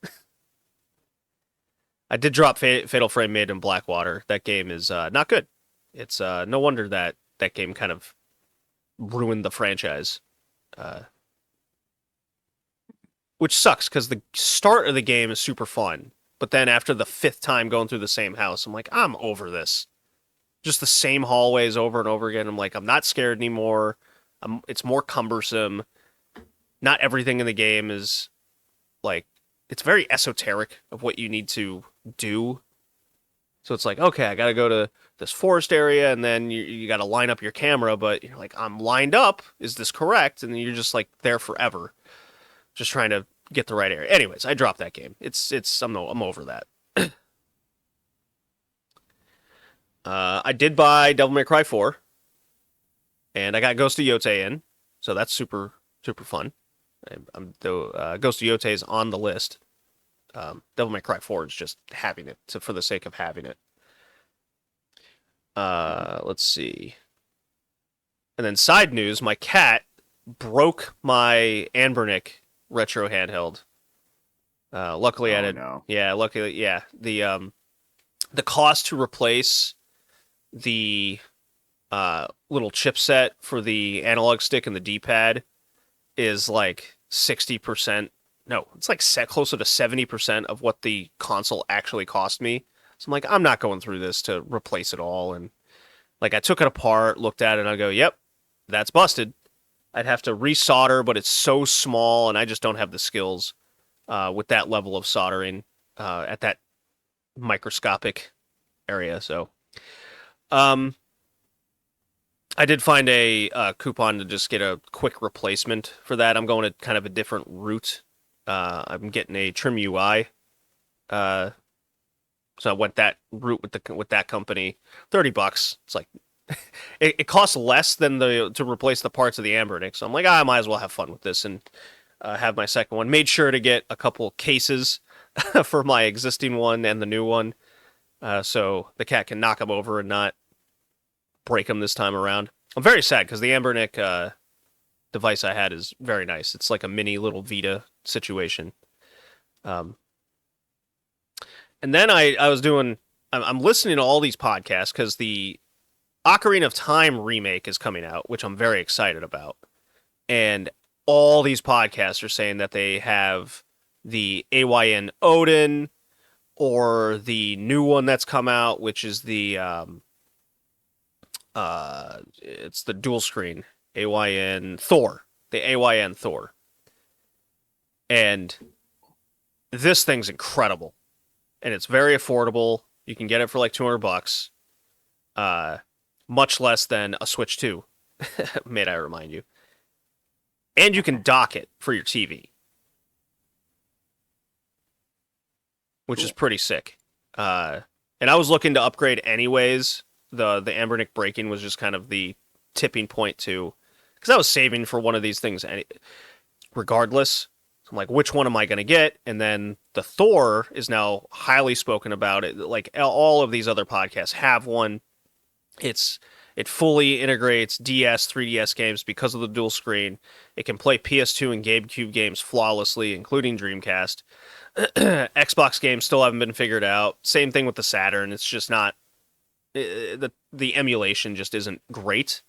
[SPEAKER 1] I did drop Fatal Frame Made in Blackwater. That game is not good. It's no wonder that game kind of ruined the franchise. Which sucks, because the start of the game is super fun. But then after the 5th time going through the same house, I'm like, I'm over this. Just the same hallways over and over again. I'm like, I'm not scared anymore. It's more cumbersome. Not everything in the game is, like, it's very esoteric of what you need to do. So it's like, okay, I got to go to this forest area, and then you got to line up your camera, but you're like, I'm lined up. Is this correct? And then you're just, like, there forever. Just trying to get the right area. Anyways, I dropped that game. I'm over that. I did buy Devil May Cry 4, and I got Ghost of Yotei in, so that's super super fun. Ghost of Yotei is on the list. Devil May Cry 4 is just having it for the sake of having it. Let's see. And then side news: my cat broke my Anbernic retro handheld. Luckily, I did.
[SPEAKER 3] No.
[SPEAKER 1] Yeah, luckily, yeah. The cost to replace the little chipset for the analog stick and the D-pad is like 60%. No, it's like closer to 70% of what the console actually cost me. So I'm like, I'm not going through this to replace it all. And like, I took it apart, looked at it, and I go, yep, that's busted. I'd have to resolder, but it's so small, and I just don't have the skills with that level of soldering at that microscopic area. So, I did find a coupon to just get a quick replacement for that. I'm going to kind of a different route. I'm getting a Trim UI. So I went that route with that company. $30. It's like it costs less than to replace the parts of the Anbernic. So I'm like, I might as well have fun with this and have my second one. Made sure to get a couple cases for my existing one and the new one, so the cat can knock them over and not break them this time around. I'm very sad because the Anbernic device I had is very nice. It's like a mini little Vita situation. And then I'm listening to all these podcasts because the Ocarina of Time remake is coming out, which I'm very excited about. And all these podcasts are saying that they have the AYN Odin or the new one that's come out, which is the it's the dual screen AYN Thor, the AYN Thor. And this thing's incredible. And it's very affordable. You can get it for like $200. Much less than a Switch 2, may I remind you. And you can dock it for your TV, which is pretty sick. And I was looking to upgrade anyways. The Anbernic breaking was just kind of the tipping point too, because I was saving for one of these things regardless. So I'm like, which one am I going to get? And then the Thor is now highly spoken about. It like all of these other podcasts have one. It fully integrates DS, 3DS games because of the dual screen. It can play PS2 and GameCube games flawlessly, including Dreamcast. Xbox games still haven't been figured out. Same thing with the Saturn. It's just not the emulation just isn't great.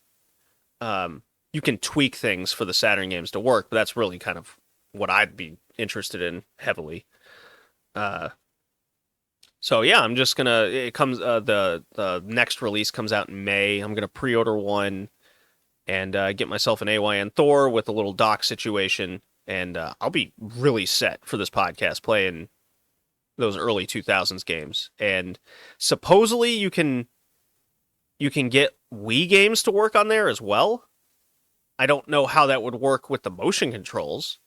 [SPEAKER 1] You can tweak things for the Saturn games to work, but that's really kind of what I'd be interested in heavily. So yeah, I'm just gonna. It comes. The next release comes out in May. I'm gonna pre-order one, and get myself an AYN Thor with a little dock situation, and I'll be really set for this podcast playing those early 2000s games. And supposedly you can get Wii games to work on there as well. I don't know how that would work with the motion controls.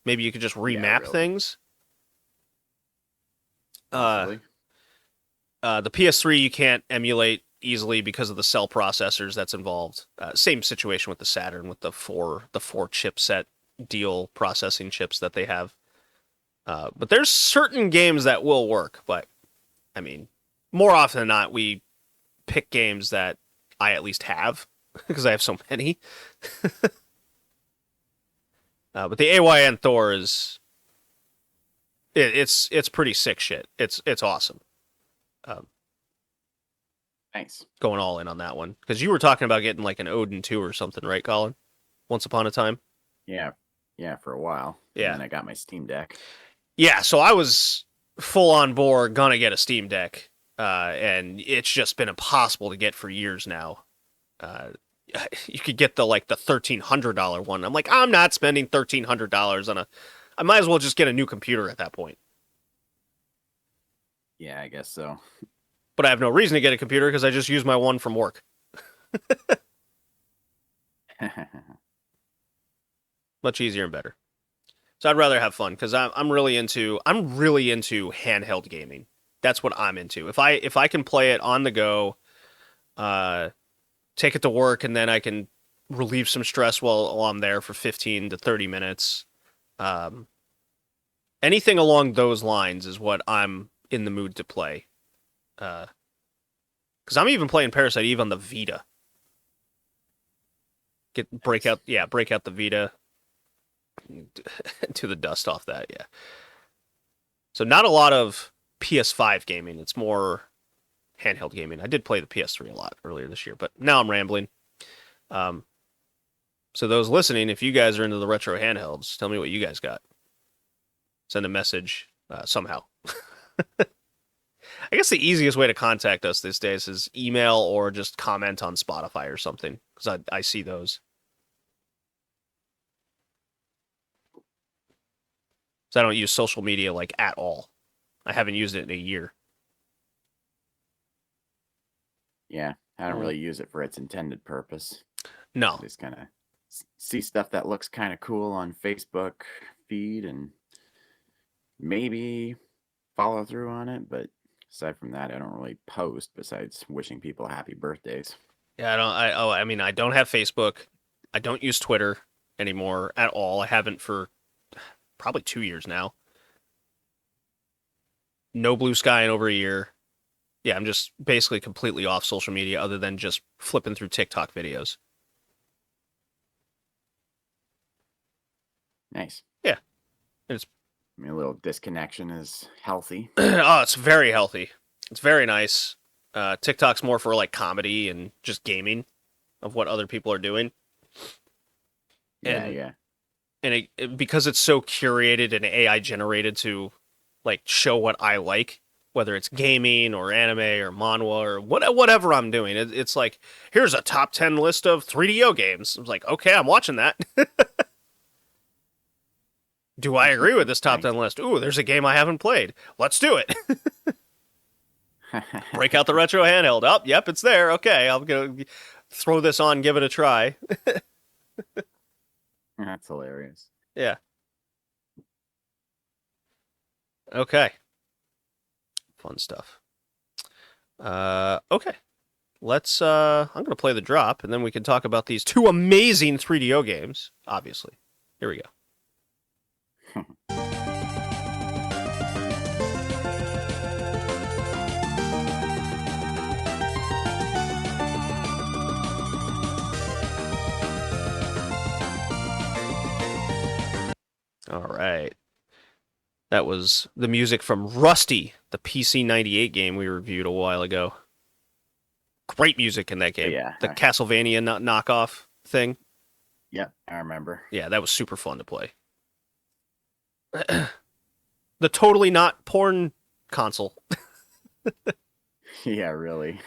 [SPEAKER 1] Maybe you could just remap things. The PS3 you can't emulate easily because of the cell processors that's involved. Same situation with the Saturn with the four chipset deal processing chips that they have. But there's certain games that will work. But I mean, more often than not, we pick games that I at least have because I have so many. But the AYN Thor is It's pretty sick shit. It's awesome.
[SPEAKER 3] Nice.
[SPEAKER 1] Going all in on that one because you were talking about getting like an Odin 2 or something, right, Colin? Once upon a time.
[SPEAKER 3] Yeah, for a while.
[SPEAKER 1] Yeah.
[SPEAKER 3] And then I got my Steam Deck.
[SPEAKER 1] Yeah, so I was full on board, gonna get a Steam Deck, and it's just been impossible to get for years now. You could get the $1,300 one. I'm like, I'm not spending $1,300 on a. I might as well just get a new computer at that point.
[SPEAKER 3] Yeah, I guess so.
[SPEAKER 1] But I have no reason to get a computer because I just use my one from work. Much easier and better. So I'd rather have fun because I'm really into handheld gaming. That's what I'm into. If I can play it on the go, take it to work, and then I can relieve some stress while I'm there for 15 to 30 minutes. Anything along those lines is what I'm in the mood to play. Because I'm even playing Parasite Eve on the Vita. Break out the Vita. To the dust off that, yeah. So not a lot of PS5 gaming. It's more handheld gaming. I did play the PS3 a lot earlier this year, but now I'm rambling. So those listening, if you guys are into the retro handhelds, tell me what you guys got. Send a message somehow. I guess the easiest way to contact us these days is email or just comment on Spotify or something, because I see those. So I don't use social media at all. I haven't used it in a year.
[SPEAKER 3] Yeah, I don't really use it for its intended purpose.
[SPEAKER 1] No.
[SPEAKER 3] I just kind of see stuff that looks kind of cool on Facebook feed and maybe follow through on it, but aside from that, I don't really post besides wishing people happy birthdays.
[SPEAKER 1] Yeah, I don't have Facebook. I don't use Twitter anymore at all. I haven't for probably 2 years now. No Blue Sky in over a year. Yeah, I'm just basically completely off social media other than just flipping through TikTok videos.
[SPEAKER 3] Nice.
[SPEAKER 1] Yeah.
[SPEAKER 3] A little disconnection is healthy.
[SPEAKER 1] Oh, it's very healthy. It's very nice. TikTok's more for comedy and just gaming of what other people are doing.
[SPEAKER 3] Yeah.
[SPEAKER 1] And because it's so curated and AI generated to show what I like, whether it's gaming or anime or manhwa or whatever I'm doing, it's like, here's a top 10 list of 3DO games. I was like, okay, I'm watching that. Do I agree with this top 10 list? Ooh, there's a game I haven't played. Let's do it. Break out the retro handheld. Oh, yep, it's there. Okay, I'm going to throw this on, give it a try.
[SPEAKER 3] That's hilarious.
[SPEAKER 1] Yeah. Okay. Fun stuff. Okay. Let's I'm going to play the drop and then we can talk about these two amazing 3DO games, obviously. Here we go. All right. That was the music from Rusty, the PC-98 game we reviewed a while ago. Great music in that game.
[SPEAKER 3] Yeah.
[SPEAKER 1] The Castlevania knockoff thing.
[SPEAKER 3] Yep, I remember.
[SPEAKER 1] Yeah, that was super fun to play. The totally not porn console.
[SPEAKER 3] Yeah, really.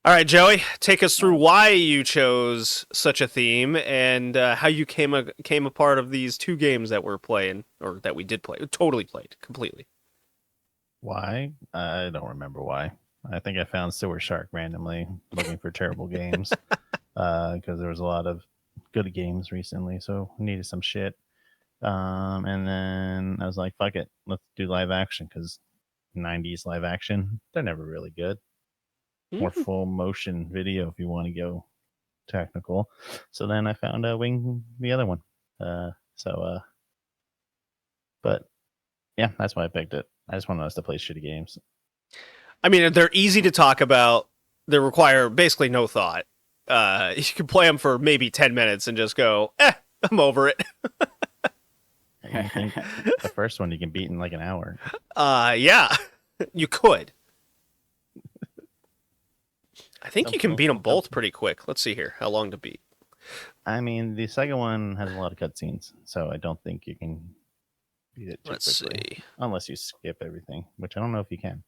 [SPEAKER 1] All right, Joey, take us through why you chose such a theme and how you came a part of these two games that we're playing, or that we did play, totally played, completely.
[SPEAKER 2] Why? I don't remember why. I think I found Sewer Shark randomly looking for terrible games because there was a lot of good games recently, so I needed some shit. And then I was like, fuck it, let's do live action because 90s live action, they're never really good. More full motion video if you want to go technical. So then I found Wing, the other one. But yeah, that's why I picked it. I just wanted us to play shitty games.
[SPEAKER 1] I mean, they're easy to talk about. They require basically no thought. You can play them for maybe 10 minutes and just go, I'm over it.
[SPEAKER 2] You think the first one you can beat in like an hour.
[SPEAKER 1] Yeah, you could. I think
[SPEAKER 2] So
[SPEAKER 1] you can beat them
[SPEAKER 2] we'll
[SPEAKER 1] both
[SPEAKER 2] go-
[SPEAKER 1] pretty quick. Let's see here. How long to beat?
[SPEAKER 2] I mean, the second one has a lot of cutscenes, so I don't think you can beat it too
[SPEAKER 1] Let's
[SPEAKER 2] quickly.
[SPEAKER 1] see.
[SPEAKER 2] Unless you skip everything, which I don't know if you can.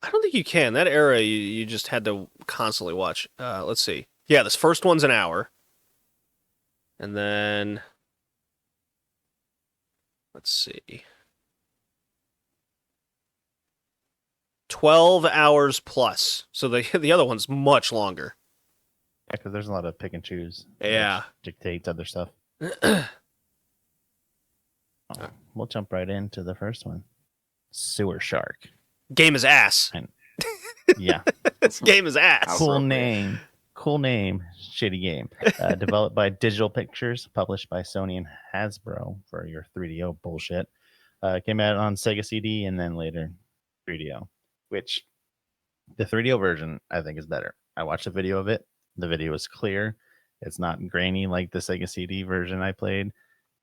[SPEAKER 1] I don't think you can. That era, you just had to constantly watch. Let's see. Yeah, this first one's an hour. And then... Let's see. 12 hours plus. So the other one's much longer.
[SPEAKER 2] Yeah, because there's a lot of pick and choose.
[SPEAKER 1] Yeah.
[SPEAKER 2] Which dictates other stuff. Oh, we'll jump right into the first one. Sewer Shark.
[SPEAKER 1] Game is ass.
[SPEAKER 2] Yeah.
[SPEAKER 1] This game is ass.
[SPEAKER 2] Cool
[SPEAKER 3] Appropriate.
[SPEAKER 2] name. Cool name. Shitty game. Developed by Digital Pictures, published by Sony and Hasbro for your 3DO bullshit. Came out on Sega CD and then later 3DO, which the 3DO version I think is better. I watched a video of it. The video is clear. It's not grainy like the Sega CD version I played.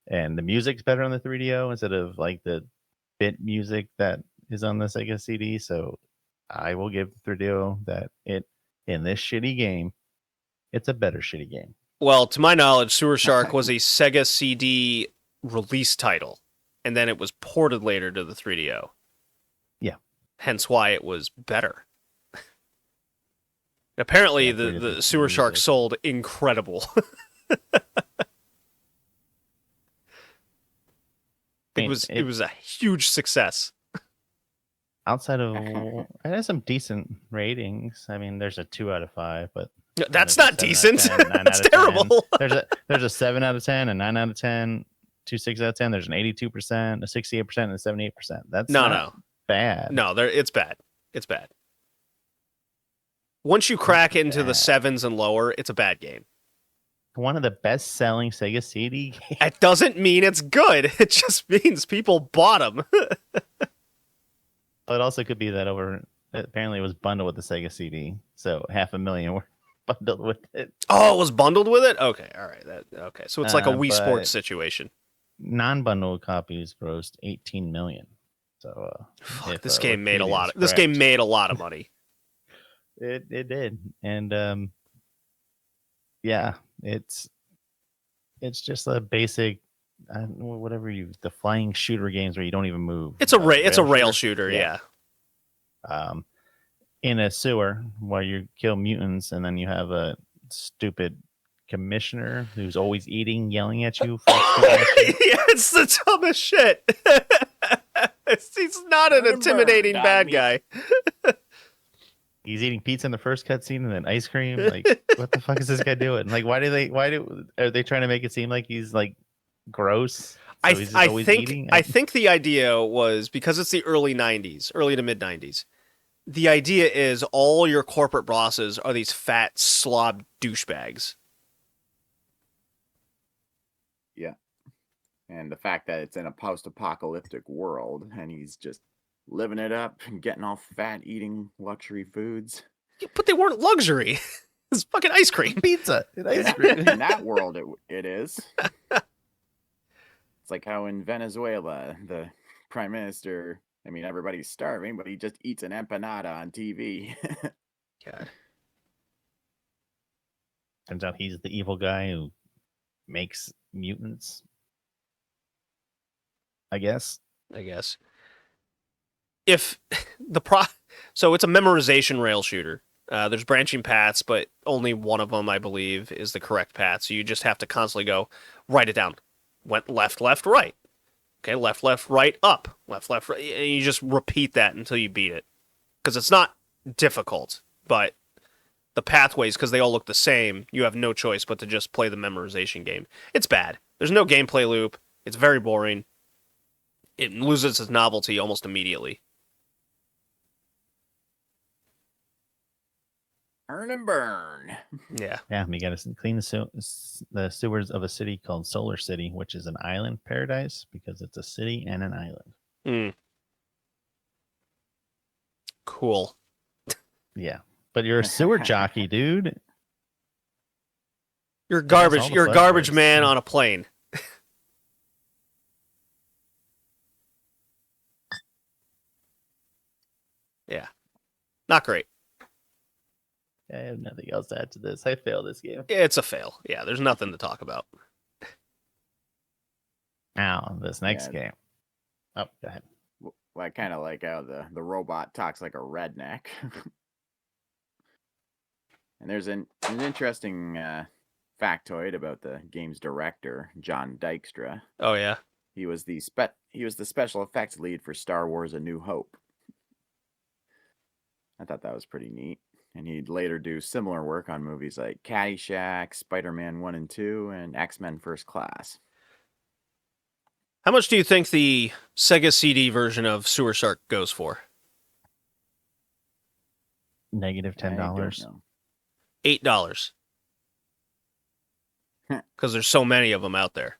[SPEAKER 2] And the music's better on the 3DO instead of like the bit music that is on the Sega CD. So I will give 3DO that it in this shitty game, it's a better shitty game.
[SPEAKER 1] Well, to my knowledge, Sewer Shark was a Sega CD release title, and then it was ported later to the 3DO.
[SPEAKER 2] Yeah.
[SPEAKER 1] Hence why it was better. Apparently,
[SPEAKER 2] Yeah,
[SPEAKER 1] the Sewer Shark
[SPEAKER 2] music.
[SPEAKER 1] sold incredible.
[SPEAKER 2] I mean,
[SPEAKER 1] It was a huge success.
[SPEAKER 2] Outside of it has some decent ratings. I mean, there's a 2 out of 5, but
[SPEAKER 1] That's
[SPEAKER 2] there's a
[SPEAKER 1] not
[SPEAKER 2] 7 out of
[SPEAKER 1] decent.
[SPEAKER 2] 10, 9 out
[SPEAKER 1] That's
[SPEAKER 2] of 10.
[SPEAKER 1] terrible.
[SPEAKER 2] There's a 7 out of 10, a 9 out of 10, 6 out of 10. There's an 82%, a 68%, and a 78%. That's not bad.
[SPEAKER 1] No, it's bad. It's bad. Once you crack into the 7s and lower, it's a bad game.
[SPEAKER 2] One of the best-selling Sega CD games.
[SPEAKER 1] It doesn't mean it's good. It just means people bought them.
[SPEAKER 2] It also could be that apparently it was bundled with the Sega CD, so 500,000 were bundled with it.
[SPEAKER 1] Oh, it was bundled with it? Okay, all right. Okay, so it's like a Wii
[SPEAKER 2] but
[SPEAKER 1] Sports situation.
[SPEAKER 2] Non-bundled copies grossed 18 million. So
[SPEAKER 1] Fuck,
[SPEAKER 2] if,
[SPEAKER 1] this game made a
[SPEAKER 2] Wikipedia
[SPEAKER 1] lot.
[SPEAKER 2] is
[SPEAKER 1] This game
[SPEAKER 2] correct,
[SPEAKER 1] made a lot of money.
[SPEAKER 2] It did, and yeah, it's just a basic, the flying shooter games where you don't even move.
[SPEAKER 1] It's a rail shooter, yeah.
[SPEAKER 2] In a sewer where you kill mutants, and then you have a stupid commissioner who's always eating, yelling at you. For
[SPEAKER 1] Yeah, it's the dumbest shit. He's not an intimidating bad guy.
[SPEAKER 2] He's eating pizza in the first cutscene and then ice cream. Like, what the fuck is this guy doing? Like, are they trying to make it seem like he's like gross? So he's just always eating?
[SPEAKER 1] I think the idea was because it's the early to mid 90s. The idea is all your corporate bosses are these fat slob douchebags.
[SPEAKER 3] Yeah. And the fact that it's in a post-apocalyptic world and he's just living it up and getting all fat eating luxury foods.
[SPEAKER 1] But they weren't luxury. It's fucking ice cream.
[SPEAKER 2] Pizza and ice cream.
[SPEAKER 3] In that world, it is. It's like how in Venezuela, the prime minister, I mean, everybody's starving, but he just eats an empanada on TV.
[SPEAKER 1] God.
[SPEAKER 2] Turns out he's the evil guy who makes mutants. I guess.
[SPEAKER 1] If so it's a memorization rail shooter. There's branching paths, but only one of them, I believe, is the correct path. So you just have to constantly go, write it down. Went left, right. Okay, left, right, up. Left, right. And you just repeat that until you beat it. Because it's not difficult, but the pathways, because they all look the same, you have no choice but to just play the memorization game. It's bad. There's no gameplay loop. It's very boring. It loses its novelty almost immediately.
[SPEAKER 3] Earn and burn.
[SPEAKER 1] Yeah.
[SPEAKER 2] Yeah, we got to clean the sewers of a city called Solar City, which is an island paradise because it's a city and an island.
[SPEAKER 1] Mm. Cool.
[SPEAKER 2] Yeah, but you're a sewer jockey, dude.
[SPEAKER 1] You're garbage.
[SPEAKER 2] all the
[SPEAKER 1] You're a garbage
[SPEAKER 2] buzzwords.
[SPEAKER 1] man on a plane. Not great.
[SPEAKER 2] I have nothing else to add to this. I failed this game.
[SPEAKER 1] It's a fail. Yeah, there's nothing to talk about.
[SPEAKER 2] Now, this next
[SPEAKER 3] Yeah.
[SPEAKER 2] game. Oh, go ahead.
[SPEAKER 3] Well, I kind of like how the robot talks like a redneck. And there's an interesting factoid about the game's director, John Dykstra.
[SPEAKER 1] Oh yeah.
[SPEAKER 3] He was the special effects lead for Star Wars: A New Hope. I thought that was pretty neat. And he'd later do similar work on movies like Caddyshack, Spider-Man 1 and 2, and X-Men First Class.
[SPEAKER 1] How much do you think the Sega CD version of Sewer Shark goes for?
[SPEAKER 2] Negative
[SPEAKER 3] I don't
[SPEAKER 2] $10.
[SPEAKER 3] know.
[SPEAKER 1] $8. Because there's so many of them out there.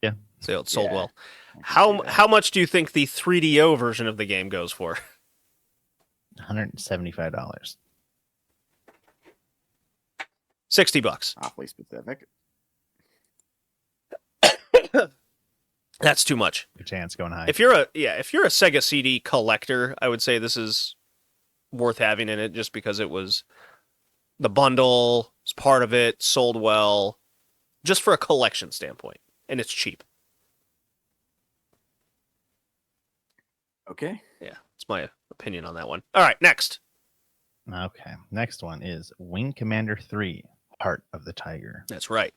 [SPEAKER 2] Yeah.
[SPEAKER 1] So it sold
[SPEAKER 3] Yeah,
[SPEAKER 1] well.
[SPEAKER 3] I can see that.
[SPEAKER 1] How much do you think the 3DO version of the game goes for?
[SPEAKER 2] $175.
[SPEAKER 1] $60.
[SPEAKER 3] Awfully specific.
[SPEAKER 1] That's too much.
[SPEAKER 2] Your chance going high.
[SPEAKER 1] If you're a Sega CD collector, I would say this is worth having in it just because it was the bundle, was part of it, sold well, just for a collection standpoint, and it's cheap.
[SPEAKER 3] Okay.
[SPEAKER 1] Yeah, that's my opinion on that one. All right, next.
[SPEAKER 2] Okay. Next one is Wing Commander 3, Heart of the Tiger.
[SPEAKER 1] That's right.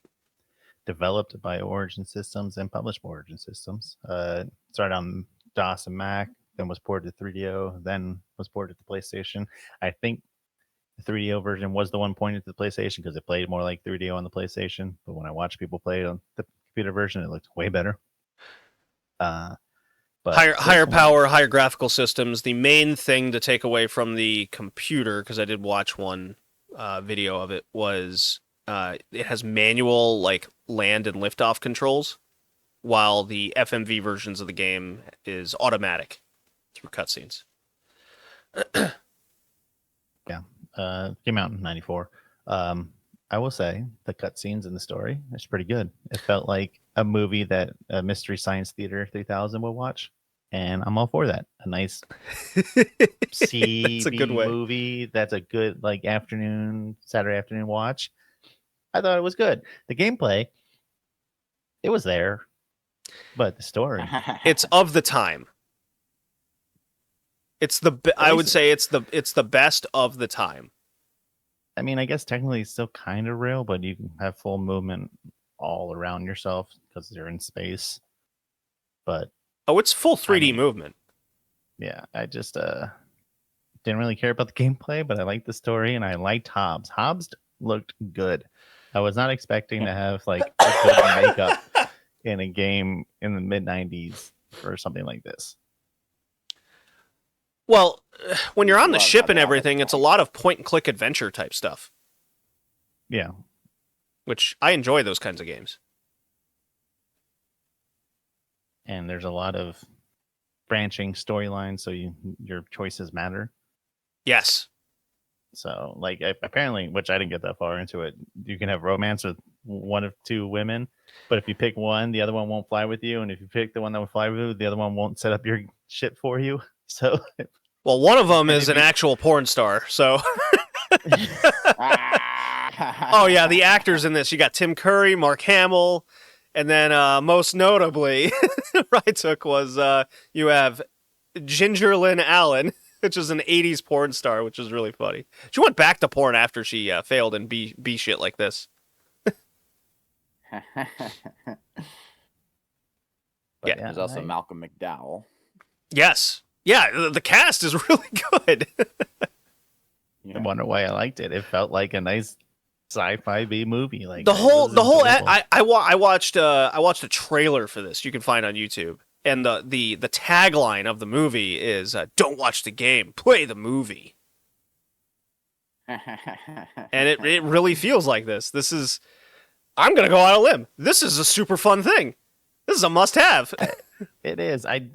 [SPEAKER 2] Developed by Origin Systems and published by Origin Systems. Started on DOS and Mac, then was ported to 3DO, then was ported to PlayStation. I think the 3DO version was the one pointed to the PlayStation because it played more like 3DO on the PlayStation. But when I watched people play it on the computer version, it looked way better. But
[SPEAKER 1] Higher power, higher graphical systems. The main thing to take away from the computer, because I did watch one video of it, was it has manual like land and liftoff controls, while the FMV versions of the game is automatic through cutscenes.
[SPEAKER 2] Came out in '94. I will say the cutscenes and the story is pretty good. It felt like a movie that a Mystery Science Theater 3000 would watch, and I'm all for that. A nice CB
[SPEAKER 1] a good way.
[SPEAKER 2] movie that's a good like Saturday afternoon watch. I thought it was good. The gameplay, it was there, but the story,
[SPEAKER 1] It's of the time. I would say it's the best of the time.
[SPEAKER 2] I mean, I guess technically it's still kind of real, but you can have full movement all around yourself because you're in space. But
[SPEAKER 1] Oh, it's full 3D
[SPEAKER 2] mean-
[SPEAKER 1] movement.
[SPEAKER 2] yeah, I just didn't really care about the gameplay, but I liked the story and I liked Hobbs. Hobbs looked good. I was not expecting to have like a good makeup in a game in the mid 90s for something like this.
[SPEAKER 1] Well, when you're on the
[SPEAKER 3] Love
[SPEAKER 1] ship
[SPEAKER 3] how
[SPEAKER 1] and
[SPEAKER 3] they all
[SPEAKER 1] everything,
[SPEAKER 3] look
[SPEAKER 1] it's a
[SPEAKER 3] like-
[SPEAKER 1] lot of point and click adventure type stuff,
[SPEAKER 2] Yeah.
[SPEAKER 1] which I enjoy those kinds of games.
[SPEAKER 2] And there's a lot of branching storylines, so your choices matter.
[SPEAKER 1] Yes.
[SPEAKER 2] So, like, apparently, which I didn't get that far into it, you can have romance with one of two women, but if you pick one, the other one won't fly with you, and if you pick the one that will fly with you, the other one won't set up your ship for you. So,
[SPEAKER 1] Well, one of them is
[SPEAKER 2] if
[SPEAKER 1] an
[SPEAKER 2] you-
[SPEAKER 1] actual porn star, so... Oh, yeah, the actors in this. You got Tim Curry, Mark Hamill, and then most notably, I took was you have Ginger Lynn Allen, which is an 80s porn star, which is really funny. She went back to porn after she failed in B shit like this.
[SPEAKER 2] but
[SPEAKER 1] Yeah,
[SPEAKER 3] There's also Malcolm McDowell.
[SPEAKER 1] Yes. Yeah, the cast is really good.
[SPEAKER 2] I wonder why I liked it. It felt like a nice sci-fi B movie. Like
[SPEAKER 1] the
[SPEAKER 2] it
[SPEAKER 1] whole
[SPEAKER 2] was enjoyable.
[SPEAKER 1] I watched a trailer for this. You can find on YouTube. And the tagline of the movie is "Don't watch the game, play the movie." And it really feels like this. This is, I'm gonna go out on a limb. This is a super fun thing. This is a must-have.
[SPEAKER 2] It is. I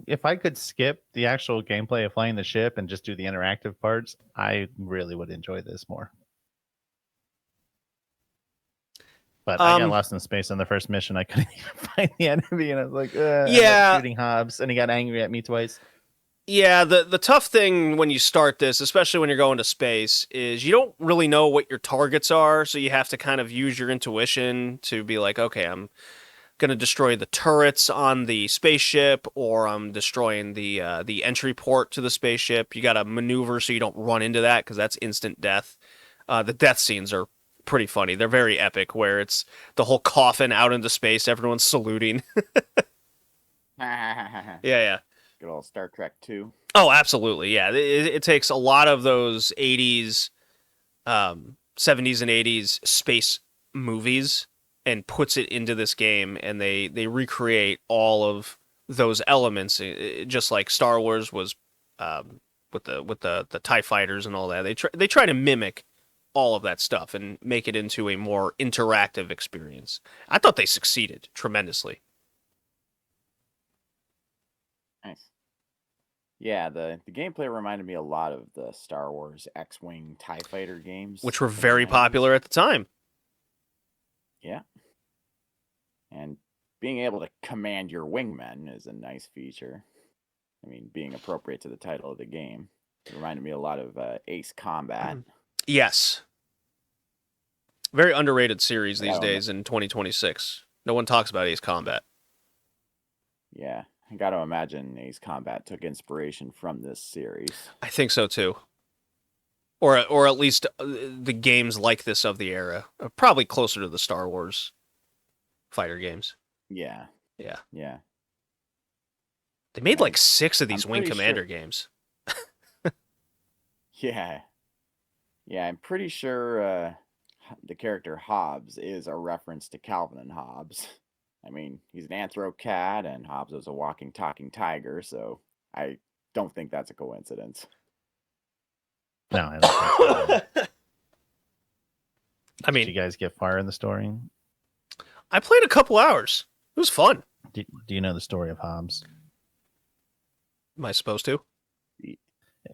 [SPEAKER 2] if I could skip the actual gameplay of flying the ship and just do the interactive parts, I really would enjoy this more. But I got lost in space on the first mission. I couldn't even find the enemy, and I was like,
[SPEAKER 1] Yeah.
[SPEAKER 2] shooting Hobbs, and he got angry at me twice.
[SPEAKER 1] Yeah, the tough thing when you start this, especially when you're going to space, is you don't really know what your targets are, so you have to kind of use your intuition to be like, okay, I'm gonna destroy the turrets on the spaceship, or I'm destroying the entry port to the spaceship. You got to maneuver so you don't run into that because that's instant death. The death scenes are pretty funny. They're very epic, where it's the whole coffin out into space, everyone's saluting. Yeah, yeah.
[SPEAKER 3] Good old Star Trek 2.
[SPEAKER 1] Oh, absolutely. Yeah, it takes a lot of those 80s, 70s, and 80s space movies and puts it into this game, and they recreate all of those elements, just like Star Wars was with the TIE fighters and all that. They try to mimic all of that stuff and make it into a more interactive experience. I thought they succeeded tremendously.
[SPEAKER 3] Nice. Yeah, the gameplay reminded me a lot of the Star Wars X-Wing TIE Fighter games.
[SPEAKER 1] Which were
[SPEAKER 3] from the
[SPEAKER 1] very
[SPEAKER 3] 90s.
[SPEAKER 1] popular at the time.
[SPEAKER 3] Yeah. And being able to command your wingmen is a nice feature. I mean, being appropriate to the title of the game. It reminded me a lot of Ace Combat.
[SPEAKER 1] Yes. Very underrated series these
[SPEAKER 3] Yeah.
[SPEAKER 1] days in 2026. No one talks about Ace Combat.
[SPEAKER 3] Yeah, I got to imagine Ace Combat took inspiration from this series.
[SPEAKER 1] I think so too. Or at least the games like this of the era. Probably closer to the Star Wars fighter games.
[SPEAKER 3] Yeah.
[SPEAKER 1] Yeah.
[SPEAKER 3] Yeah.
[SPEAKER 1] They made
[SPEAKER 3] Yeah.
[SPEAKER 1] like 6 of these
[SPEAKER 3] I'm
[SPEAKER 1] Wing
[SPEAKER 3] pretty
[SPEAKER 1] Commander
[SPEAKER 3] sure-
[SPEAKER 1] games.
[SPEAKER 3] Yeah. Yeah, I'm pretty sure the character Hobbs is a reference to Calvin and Hobbes. I mean, he's an anthro cat, and Hobbs was a walking, talking tiger, so I don't think that's a coincidence.
[SPEAKER 2] No, I don't think so.
[SPEAKER 1] I
[SPEAKER 2] Did you
[SPEAKER 1] mean,
[SPEAKER 2] guys get far in the story?
[SPEAKER 1] I played a couple hours. It was fun.
[SPEAKER 2] Do you know the story of Hobbs?
[SPEAKER 1] Am I supposed to?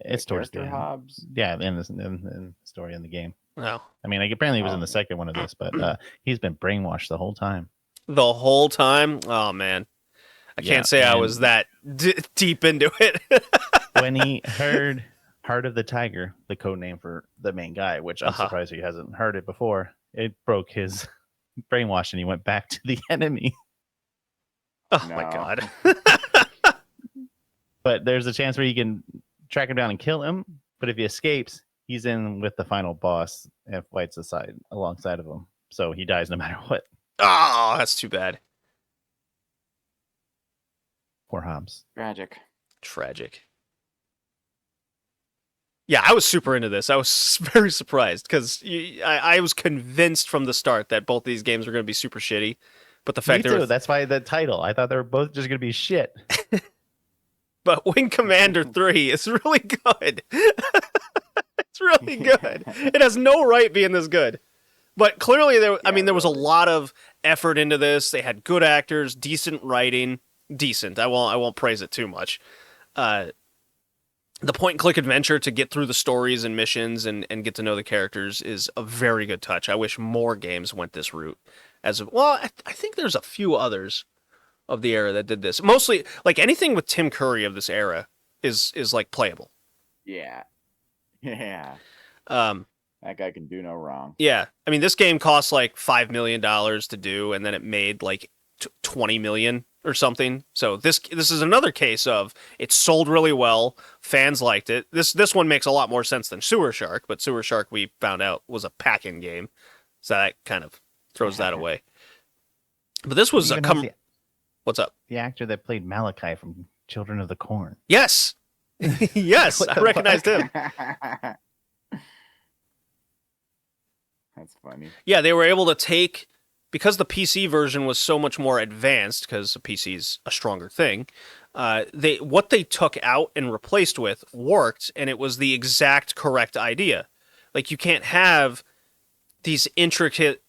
[SPEAKER 2] It's
[SPEAKER 3] The
[SPEAKER 2] towards the
[SPEAKER 3] character
[SPEAKER 2] end.
[SPEAKER 3] Hobbs.
[SPEAKER 2] Yeah, in the story in the game.
[SPEAKER 1] No.
[SPEAKER 2] I mean, like, apparently he was in
[SPEAKER 3] Oh.
[SPEAKER 2] the second one of this, but he's been brainwashed the whole time.
[SPEAKER 1] The whole time? Oh, man. I
[SPEAKER 2] Yeah,
[SPEAKER 1] can't say I
[SPEAKER 2] and-
[SPEAKER 1] was that deep into it.
[SPEAKER 2] When he heard Heart of the Tiger, the code name for the main guy, which I'm
[SPEAKER 1] Uh-huh.
[SPEAKER 2] surprised he hasn't heard it before, it broke his brainwash and he went back to the enemy.
[SPEAKER 1] Oh, my
[SPEAKER 3] No.
[SPEAKER 1] God.
[SPEAKER 2] But there's a chance where you can track him down and kill him. But if he escapes, he's in with the final boss and fights alongside of him. So he dies no matter what.
[SPEAKER 1] Oh, that's too bad.
[SPEAKER 2] Poor Hobbs.
[SPEAKER 3] Tragic.
[SPEAKER 1] Tragic. Yeah, I was super into this. I was very surprised because I was convinced from the start that both these games were going to be super shitty. But the fact
[SPEAKER 2] Me
[SPEAKER 1] they
[SPEAKER 2] too.
[SPEAKER 1] were,
[SPEAKER 2] That's why the title. I thought they were both just going to be shit.
[SPEAKER 1] but Wing Commander 3 is really good. It's really good. It has no right being this good. But clearly, there was a
[SPEAKER 3] really.
[SPEAKER 1] lot of effort into this. They had good actors, decent writing, decent. I won't praise it too much. The point and click adventure to get through the stories and missions and get to know the characters is a very good touch. I wish more games went this route. I think there's a few others of the era that did this. Mostly, like anything with Tim Curry of this era is like playable.
[SPEAKER 3] Yeah. Yeah.
[SPEAKER 1] That
[SPEAKER 3] guy can do no wrong.
[SPEAKER 1] Yeah, I mean, this game cost like $5 million to do, and then it made like 20 million or something. So this is another case of it sold really well. Fans liked it. This one makes a lot more sense than Sewer Shark, but Sewer Shark we found out was a pack-in game, so that kind of throws that away. But this was
[SPEAKER 2] Even has
[SPEAKER 1] What's up?
[SPEAKER 2] the actor that played Malachi from Children of the Corn.
[SPEAKER 1] Yes, yes,
[SPEAKER 2] What
[SPEAKER 1] I
[SPEAKER 2] the
[SPEAKER 1] recognized him.
[SPEAKER 3] That's funny.
[SPEAKER 1] Yeah, they were able to take, because the PC version was so much more advanced, because the PC is a stronger thing, what they took out and replaced with worked, and it was the exact correct idea. Like, you can't have these intricate,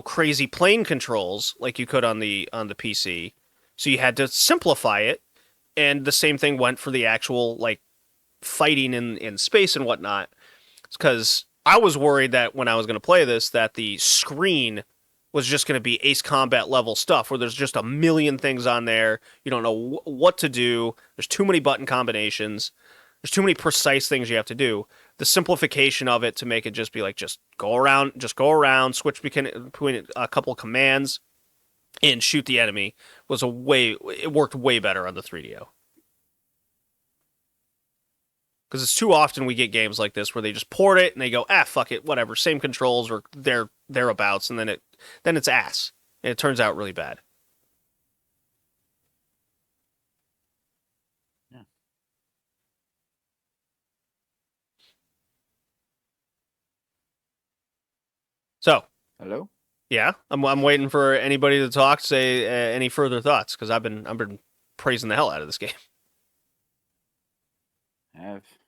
[SPEAKER 1] crazy plane controls like you could on the PC. So you had to simplify it, and the same thing went for the actual, like, fighting in space and whatnot. Because I was worried that when I was going to play this, that the screen was just going to be Ace Combat level stuff where there's just a million things on there. You don't know what to do. There's too many button combinations. There's too many precise things you have to do. The simplification of it to make it just be like, just go around, switch between a couple commands and shoot the enemy it worked way better on the 3DO. Because it's too often we get games like this where they just port it and they go, fuck it, whatever, same controls or thereabouts, and then it's ass. And it turns out really bad.
[SPEAKER 3] Yeah.
[SPEAKER 1] So,
[SPEAKER 3] Hello?
[SPEAKER 1] yeah, I'm waiting for anybody to talk, say any further thoughts, because I've been praising the hell out of this game.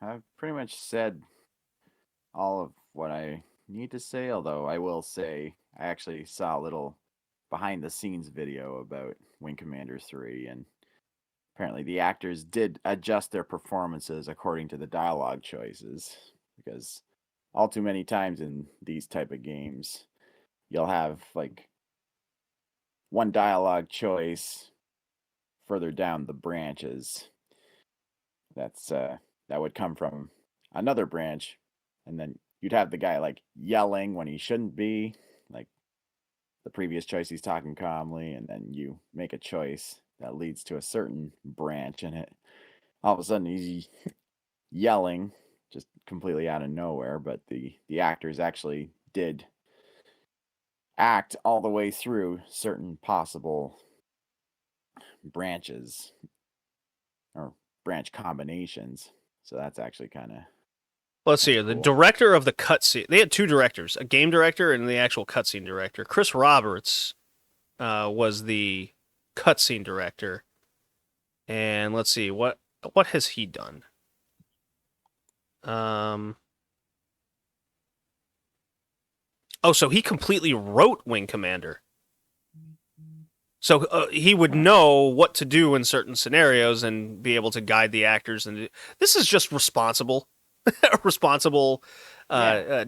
[SPEAKER 3] I've pretty much said all of what I need to say, although I will say I actually saw a little behind the scenes video about Wing Commander 3, and apparently the actors did adjust their performances according to the dialogue choices, because all too many times in these type of games you'll have like one dialogue choice further down the branches that would come from another branch, and then you'd have the guy like yelling when he shouldn't be, like the previous choice he's talking calmly, and then you make a choice that leads to a certain branch, and it all of a sudden he's yelling just completely out of nowhere, but the actors actually did act all the way through certain possible branches or branch combinations. So that's actually kind of
[SPEAKER 1] Let's see. The
[SPEAKER 3] cool.
[SPEAKER 1] director of the cutscene. They had two directors, a game director and the actual cutscene director. Chris Roberts was the cutscene director. And let's see, what has he done? So he completely wrote Wing Commander. So he would know what to do in certain scenarios and be able to guide the actors. And this is just responsible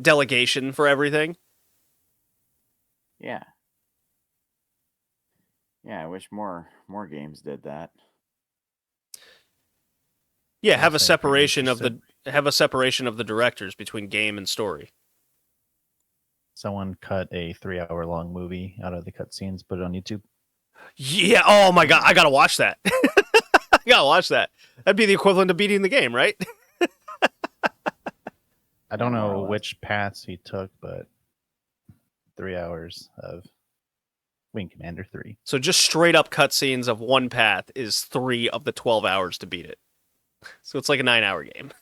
[SPEAKER 1] delegation for everything.
[SPEAKER 3] Yeah, I wish more games did that.
[SPEAKER 1] Yeah, have a separation of the directors between game and story.
[SPEAKER 2] Someone cut a 3-hour-long movie out of the cutscenes, put it on YouTube.
[SPEAKER 1] Yeah. Oh my god, I gotta watch that. I gotta watch that. That'd be the equivalent of beating the game, right?
[SPEAKER 2] I don't know which paths he took, but 3 hours of Wing Commander 3.
[SPEAKER 1] So just straight up cutscenes of one path is 3 of the 12 hours to beat it. So it's like a 9-hour game.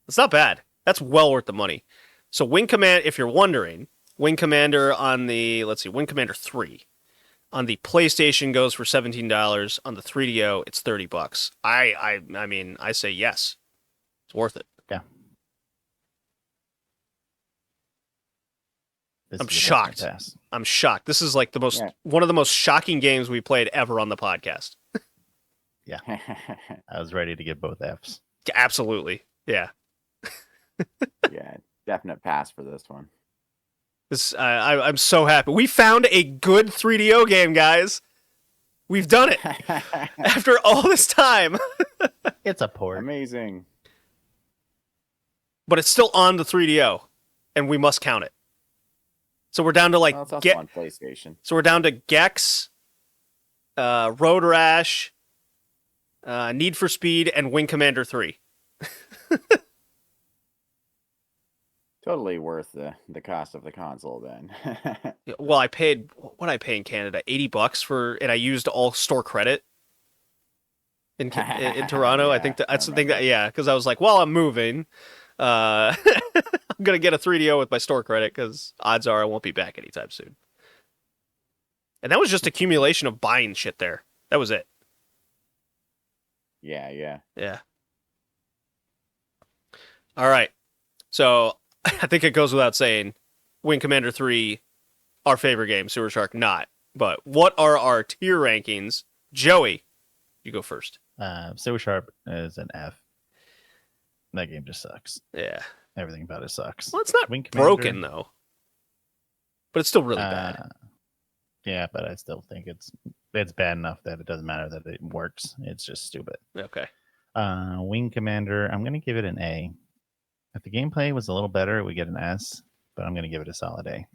[SPEAKER 1] It's not bad. That's well worth the money. So Wing Commander, if you're wondering, Wing Commander on the, Wing Commander 3 on the PlayStation goes for $17. On the 3DO, it's $30. I mean, I say yes. It's worth it.
[SPEAKER 2] Yeah.
[SPEAKER 1] I'm shocked. I'm shocked. This is like one of the most shocking games we played ever on the podcast.
[SPEAKER 2] Yeah. I was ready to get both Fs.
[SPEAKER 1] Absolutely. Yeah.
[SPEAKER 3] Yeah, definite pass for this one.
[SPEAKER 1] I'm so happy. We found a good 3DO game, guys. We've done it after all this time.
[SPEAKER 2] It's a port.
[SPEAKER 3] Amazing.
[SPEAKER 1] But it's still on the 3DO, and we must count it. So we're down to like
[SPEAKER 3] Well, it's also on PlayStation.
[SPEAKER 1] So we're down to Gex, Road Rash, Need for Speed, and Wing Commander 3.
[SPEAKER 3] Totally worth the cost of the console then.
[SPEAKER 1] Well, I paid, what did I pay in Canada? $80 for, and I used all store credit in Toronto.
[SPEAKER 3] Yeah,
[SPEAKER 1] I think that's the thing because I was like, well, I'm moving. I'm going to get a 3DO with my store credit because odds are I won't be back anytime soon. And that was just accumulation of buying shit there. That was it.
[SPEAKER 3] Yeah.
[SPEAKER 1] All right. So I think it goes without saying, Wing Commander 3, our favorite game, Sewer Shark not. But what are our tier rankings? Joey, you go first.
[SPEAKER 2] Sewer Shark is an F. That game just sucks.
[SPEAKER 1] Yeah.
[SPEAKER 2] Everything about it sucks.
[SPEAKER 1] Well, it's not
[SPEAKER 2] Wing
[SPEAKER 1] broken, though. but it's still really bad.
[SPEAKER 2] Yeah, but I still think it's bad enough that it doesn't matter that it works. It's just stupid.
[SPEAKER 1] Okay.
[SPEAKER 2] Wing Commander, I'm gonna give it an A. If the gameplay was a little better, we get an S, but I'm gonna give it a solid A.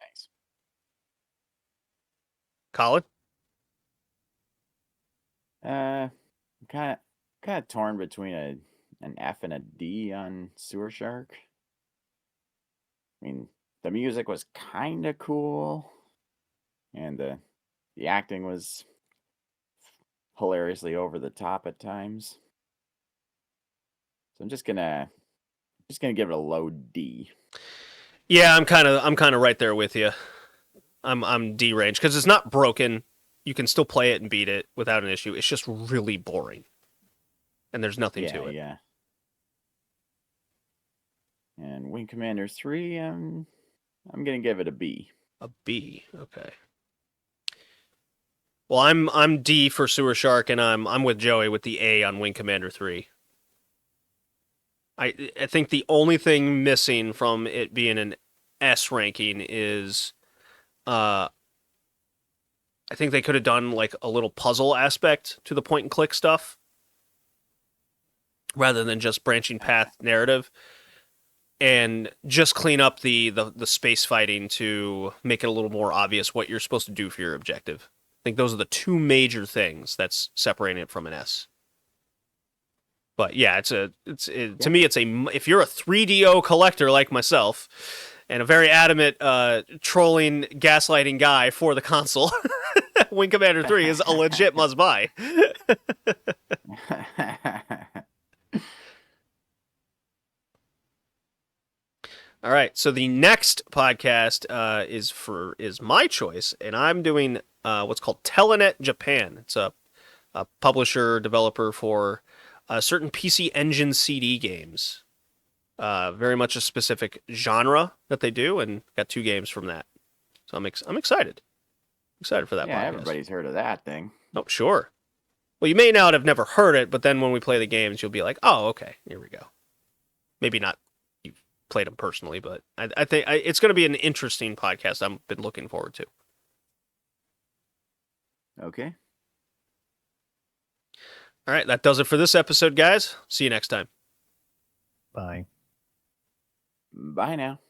[SPEAKER 3] Thanks.
[SPEAKER 1] Colin?
[SPEAKER 3] Kind of torn between an F and a D on Sewer Shark. I mean, the music was kind of cool, and the acting was hilariously over the top at times. So I'm just gonna give it a low D.
[SPEAKER 1] Yeah, I'm kind of right there with you. I'm D range because it's not broken. You can still play it and beat it without an issue. It's just really boring, and there's nothing to it.
[SPEAKER 3] Yeah. And Wing Commander 3, I'm gonna give it a B.
[SPEAKER 1] A B. Okay. Well, I'm D for Sewer Shark, and I'm with Joey with the A on Wing Commander 3. I think the only thing missing from it being an S ranking is, I think they could have done like a little puzzle aspect to the point and click stuff, rather than just branching path narrative, and just clean up the space fighting to make it a little more obvious what you're supposed to do for your objective. I think those are the two major things that's separating it from an S. But yeah, to me, it's if you're a 3DO collector like myself, and a very adamant trolling, gaslighting guy for the console, Wing Commander 3 is a legit must buy. All right, so the next podcast is my choice, and I'm doing what's called Telenet Japan. It's a publisher developer for certain PC Engine CD games. Very much a specific genre that they do, and got 2 games from that. So I'm excited. Excited for that
[SPEAKER 3] yeah,
[SPEAKER 1] podcast.
[SPEAKER 3] everybody's heard of that thing.
[SPEAKER 1] Oh, sure. Well, you may not have never heard it, but then when we play the games, you'll be like, oh, okay, here we go. Maybe not you've played them personally, but I think it's going to be an interesting podcast I've been looking forward to.
[SPEAKER 3] Okay.
[SPEAKER 1] All right, that does it for this episode, guys. See you next time.
[SPEAKER 2] Bye.
[SPEAKER 3] Bye now.